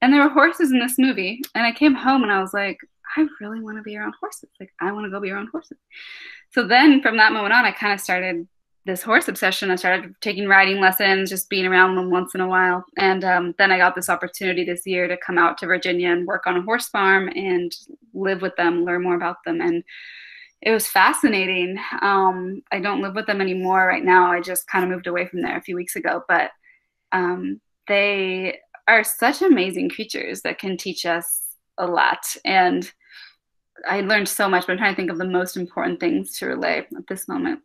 And there were horses in this movie. And I came home and I was like, I really want to be around horses. Like, I want to go be around horses. So then from that moment on, I kind of started this horse obsession. I started taking riding lessons, just being around them once in a while. And then I got this opportunity this year to come out to Virginia and work on a horse farm and live with them, learn more about them. And it was fascinating. I don't live with them anymore right now. I just kind of moved away from there a few weeks ago. But they are such amazing creatures that can teach us a lot. And I learned so much, but I'm trying to think of the most important things to relay at this moment.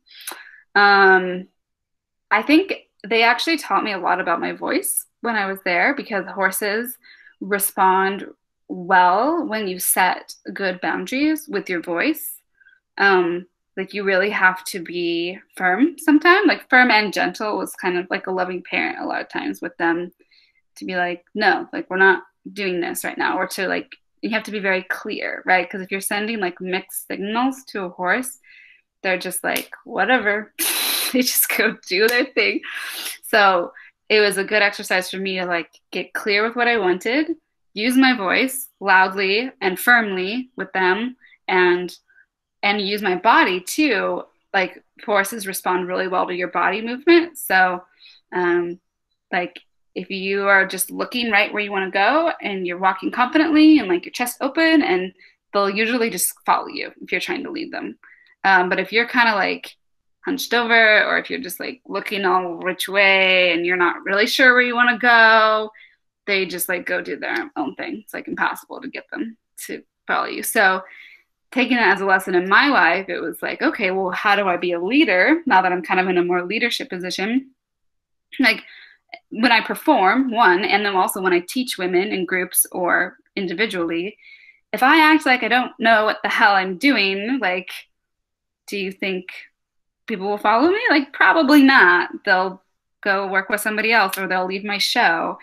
I think they actually taught me a lot about my voice when I was there, because horses respond well when you set good boundaries with your voice. Like you really have to be firm sometimes, like firm and gentle was kind of like a loving parent a lot of times with them, to be like, no, like we're not doing this right now, or to like, you have to be very clear, right? Because if you're sending like mixed signals to a horse, they're just like, whatever, they just go do their thing. So it was a good exercise for me to like get clear with what I wanted, use my voice loudly and firmly with them, and use my body too. Like horses respond really well to your body movement. So like if you are just looking right where you want to go and you're walking confidently and like your chest open, and they'll usually just follow you if you're trying to lead them. But if you're kind of like hunched over, or if you're just like looking all which way and you're not really sure where you want to go, they just like go do their own thing. It's like impossible to get them to follow you. So taking it as a lesson in my life, it was like, okay, well, how do I be a leader now that I'm kind of in a more leadership position? Like, when I perform, one, and then also when I teach women in groups or individually, if I act like I don't know what the hell I'm doing, like, do you think people will follow me? Like, probably not. They'll go work with somebody else or they'll leave my show.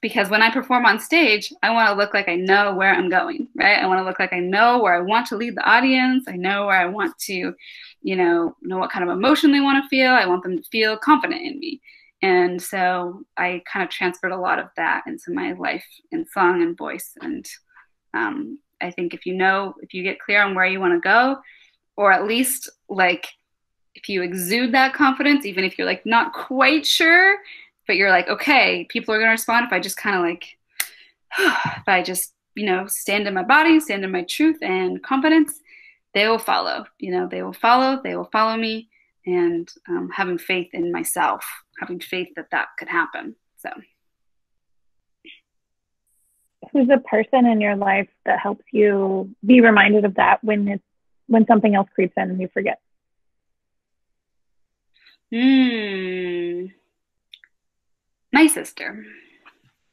Because when I perform on stage, I want to look like I know where I'm going, right? I want to look like I know where I want to lead the audience. I know where I want to, know what kind of emotion they want to feel. I want them to feel confident in me. And so I kind of transferred a lot of that into my life in song and voice. And I think if you get clear on where you want to go, or at least like if you exude that confidence, even if you're like not quite sure, but you're like, okay, people are going to respond if I just kind of like, if I just, stand in my body, stand in my truth and confidence, they will follow, they will follow me, and having faith in myself, having faith that could happen. So. Who's a person in your life that helps you be reminded of that when something else creeps in and you forget? My sister.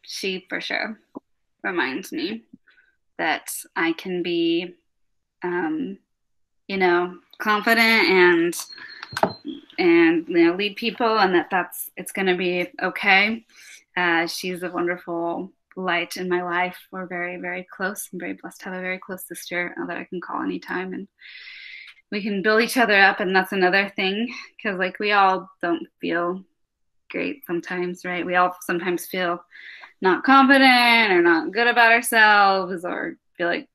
She for sure reminds me that I can be, confident and lead people, and it's going to be okay. She's a wonderful light in my life. We're very, very close. I'm very blessed to have a very close sister that I can call anytime, and we can build each other up. And that's another thing, because like we all don't feel great sometimes, right? We all sometimes feel not confident or not good about ourselves, or feel like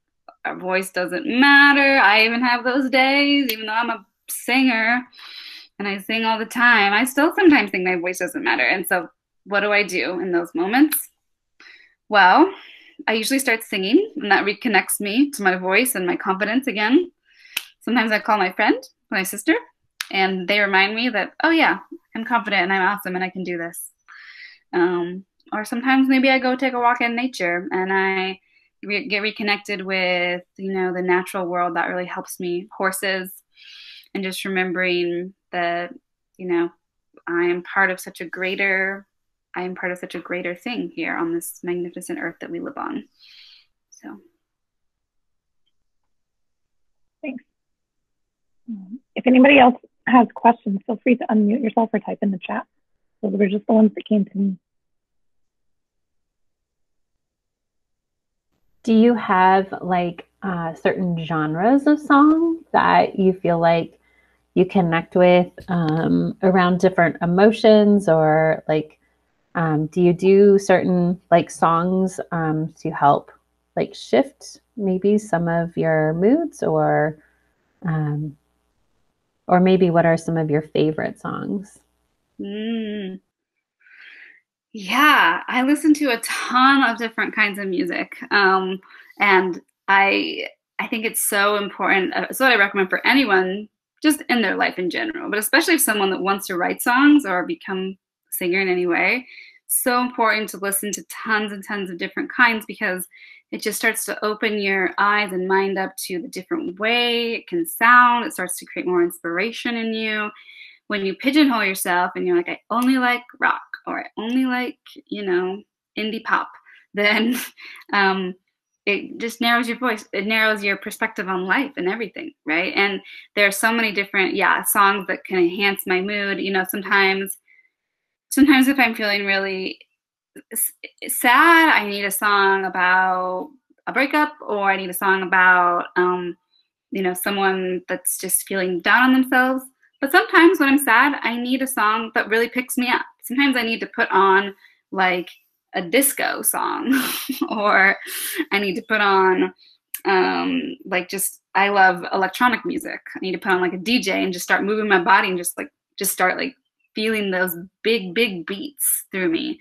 our voice doesn't matter. I even have those days, even though I'm a singer and I sing all the time. I still sometimes think my voice doesn't matter. And so what do I do in those moments? Well, I usually start singing, and that reconnects me to my voice and my confidence again. Sometimes I call my friend, my sister, and they remind me that, oh yeah, I'm confident and I'm awesome and I can do this. Or sometimes maybe I go take a walk in nature and I get reconnected with, the natural world. That really helps me. Horses, and just remembering that, I am part of such a greater thing here on this magnificent earth that we live on. So. Thanks. If anybody else has questions, feel free to unmute yourself or type in the chat. Those were just the ones that came to me. Do you have like certain genres of song that you feel like you connect with around different emotions, or like do you do certain like songs to help like shift maybe some of your moods, or maybe what are some of your favorite songs? Yeah, I listen to a ton of different kinds of music. And I think it's so important. It's what I recommend for anyone just in their life in general, but especially if someone that wants to write songs or become a singer in any way. So important to listen to tons and tons of different kinds, because it just starts to open your eyes and mind up to the different way it can sound. It starts to create more inspiration in you. When you pigeonhole yourself and you're like, I only like rock, or I only like, indie pop, then it just narrows your voice. It narrows your perspective on life and everything, right? And there are so many different, songs that can enhance my mood. Sometimes if I'm feeling really sad, I need a song about a breakup, or I need a song about, someone that's just feeling down on themselves. But sometimes when I'm sad, I need a song that really picks me up. Sometimes I need to put on like a disco song, or I need to put on I love electronic music. I need to put on like a DJ and just start moving my body and just start like feeling those big, big beats through me.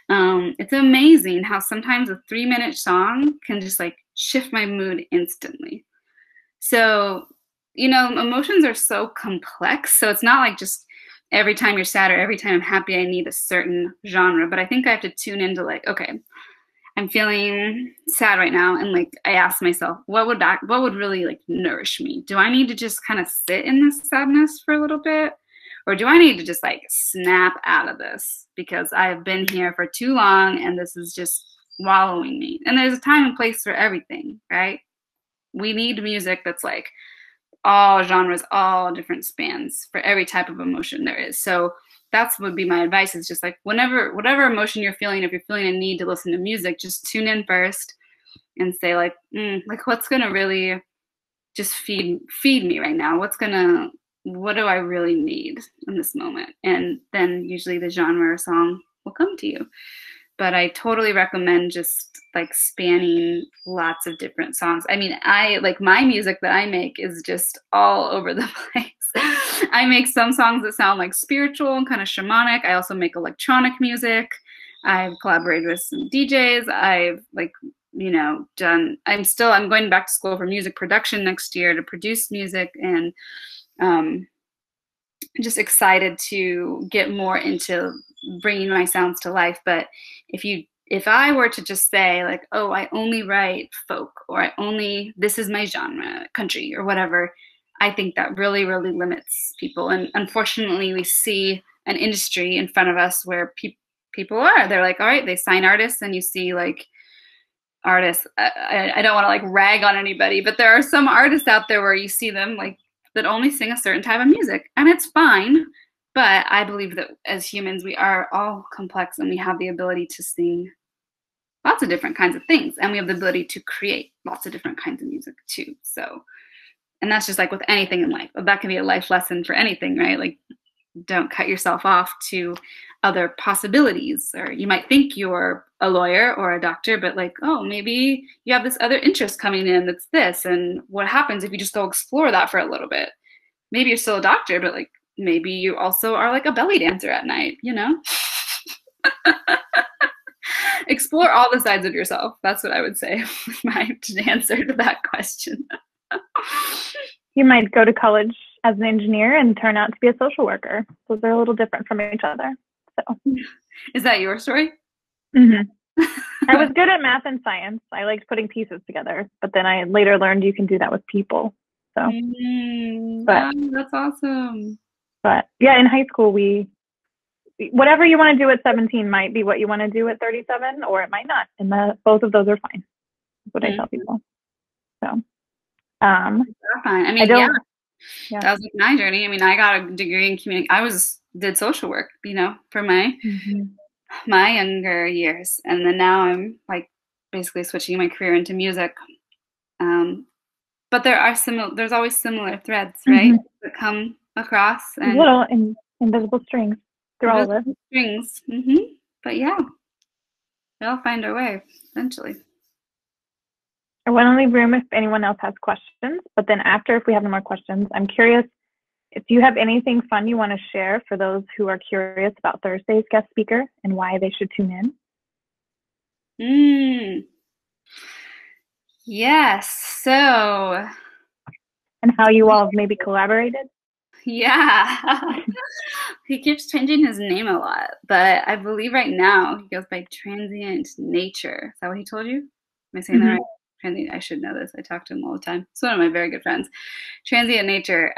It's amazing how sometimes a 3-minute song can just like shift my mood instantly. So, emotions are so complex. So it's not like just every time you're sad or every time I'm happy, I need a certain genre. But I think I have to tune into like, okay, I'm feeling sad right now. And like, I ask myself, what would really like nourish me? Do I need to just kind of sit in this sadness for a little bit? or do I need to just like snap out of this because I've been here for too long and this is just wallowing me? And there's a time and place for everything, right? We need music that's like all genres, all different spans for every type of emotion there is. So that's would be my advice, is just like whatever emotion you're feeling, if you're feeling a need to listen to music, just tune in first and say like what's gonna really just feed me right now? What do I really need in this moment? And then usually the genre or song will come to you. But I totally recommend just like spanning lots of different songs. I mean, I like my music that I make is just all over the place. I make some songs that sound like spiritual and kind of shamanic. I also make electronic music. I've collaborated with some DJs. I've like, I'm going back to school for music production next year to produce music, and just excited to get more into bringing my sounds to life. But if I were to just say like, oh, I only write folk, or this is my genre, country or whatever, I think that really, really limits people. And unfortunately, we see an industry in front of us where they're like, all right, they sign artists, and you see like artists, I don't want to like rag on anybody, but there are some artists out there where you see them like that only sing a certain type of music, and it's fine. But I believe that as humans, we are all complex, and we have the ability to sing lots of different kinds of things, and we have the ability to create lots of different kinds of music too. So, and that's just like with anything in life. That can be a life lesson for anything, right? Like, don't cut yourself off to other possibilities. Or you might think you're a lawyer or a doctor, but like, oh, maybe you have this other interest coming in that's this. And what happens if you just go explore that for a little bit? Maybe you're still a doctor, but like maybe you also are like a belly dancer at night, Explore all the sides of yourself. That's what I would say with my answer to that question. You might go to college as an engineer and turn out to be a social worker. So they're a little different from each other. So, is that your story? Mm-hmm. I was good at math and science. I liked putting pieces together, but then I later learned you can do that with people. So, that's awesome. But yeah, in high school, whatever you want to do at 17 might be what you want to do at 37, or it might not. And both of those are fine. That's what I tell people. So, fine. I mean, yeah, that was like my journey. I mean, I got a degree in communication. Did social work, for my younger years, and then now I'm like basically switching my career into music. But there's always similar threads, right, that come across, and little invisible strings through all of it. Strings, but yeah, we all find our way eventually. I want to leave room if anyone else has questions, but then after, if we have no more questions, I'm curious if you have anything fun you want to share for those who are curious about Thursday's guest speaker and why they should tune in. Yes. So. And how you all have maybe collaborated? Yeah. He keeps changing his name a lot, but I believe right now he goes by transiiient.nature. Is that what he told you? Am I saying that right? I should know this. I talk to him all the time. It's one of my very good friends. Transiiient.nature.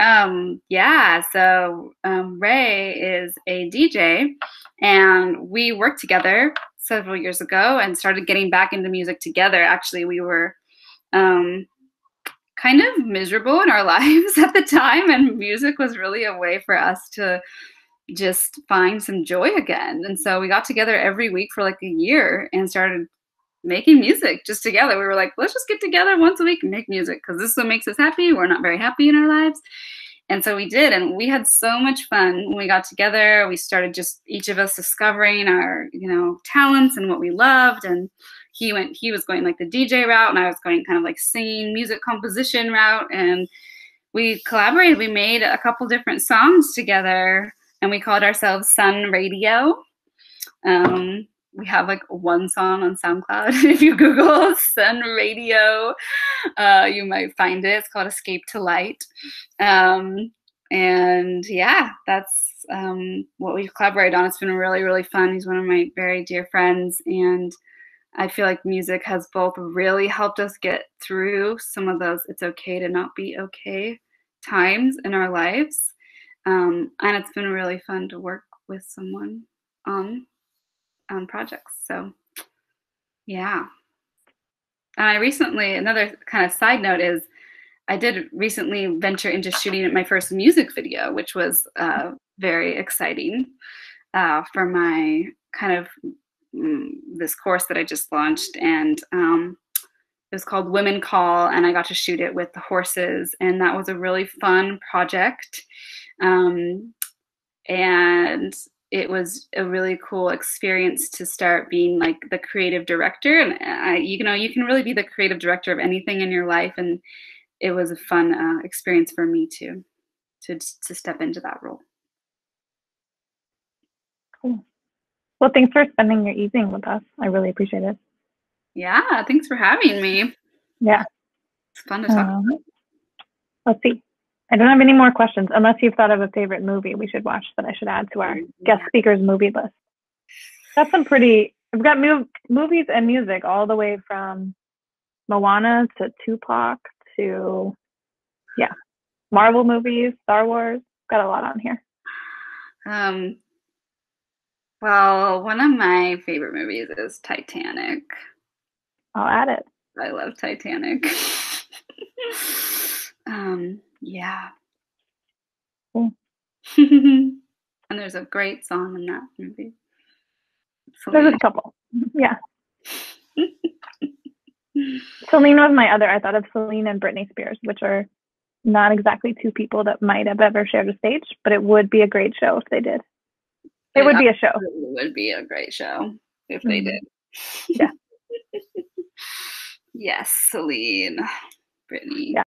So Ray is a DJ, and we worked together several years ago and started getting back into music together. Actually, we were kind of miserable in our lives at the time, and music was really a way for us to just find some joy again. And so we got together every week for like a year and started making music just together. We were like, let's just get together once a week and make music, because this is what makes us happy. We're not very happy in our lives. And so we did, and we had so much fun when we got together. We started just each of us discovering our, talents and what we loved. And he was going like the DJ route, and I was going kind of like singing music composition route. And we collaborated. We made a couple different songs together, and we called ourselves Sun Radio. We have like one song on SoundCloud. If you Google Sun Radio, you might find it. It's called Escape to Light. And yeah, that's what we collaborated on. It's been really, really fun. He's one of my very dear friends. And I feel like music has both really helped us get through some of those it's okay to not be okay times in our lives. And it's been really fun to work with someone on projects. So yeah. And I recently, another kind of side note is I did recently venture into shooting my first music video, which was very exciting for my kind of this course that I just launched. And it was called Women Call, and I got to shoot it with the horses. And that was a really fun project. And it was a really cool experience to start being like the creative director. And you know, you can really be the creative director of anything in your life. And it was a fun experience for me to step into that role. Cool. Well, thanks for spending your evening with us. I really appreciate it. Yeah, thanks for having me. Yeah. It's fun to talk about. Let's see. I don't have any more questions unless you've thought of a favorite movie we should watch that I should add to our guest speakers movie list. That's some pretty, I've got movies and music all the way from Moana to Tupac to, Marvel movies, Star Wars. Got a lot on here. Well, one of my favorite movies is Titanic. I'll add it. I love Titanic. Yeah. Cool. And there's a great song in that movie. There's a couple. Yeah. Celine was my other. I thought of Celine and Britney Spears, which are not exactly two people that might have ever shared a stage, but it would be a great show if they did. It would be a show. It would be a great show if they did. Yeah. Yes, Celine, Britney. Yeah.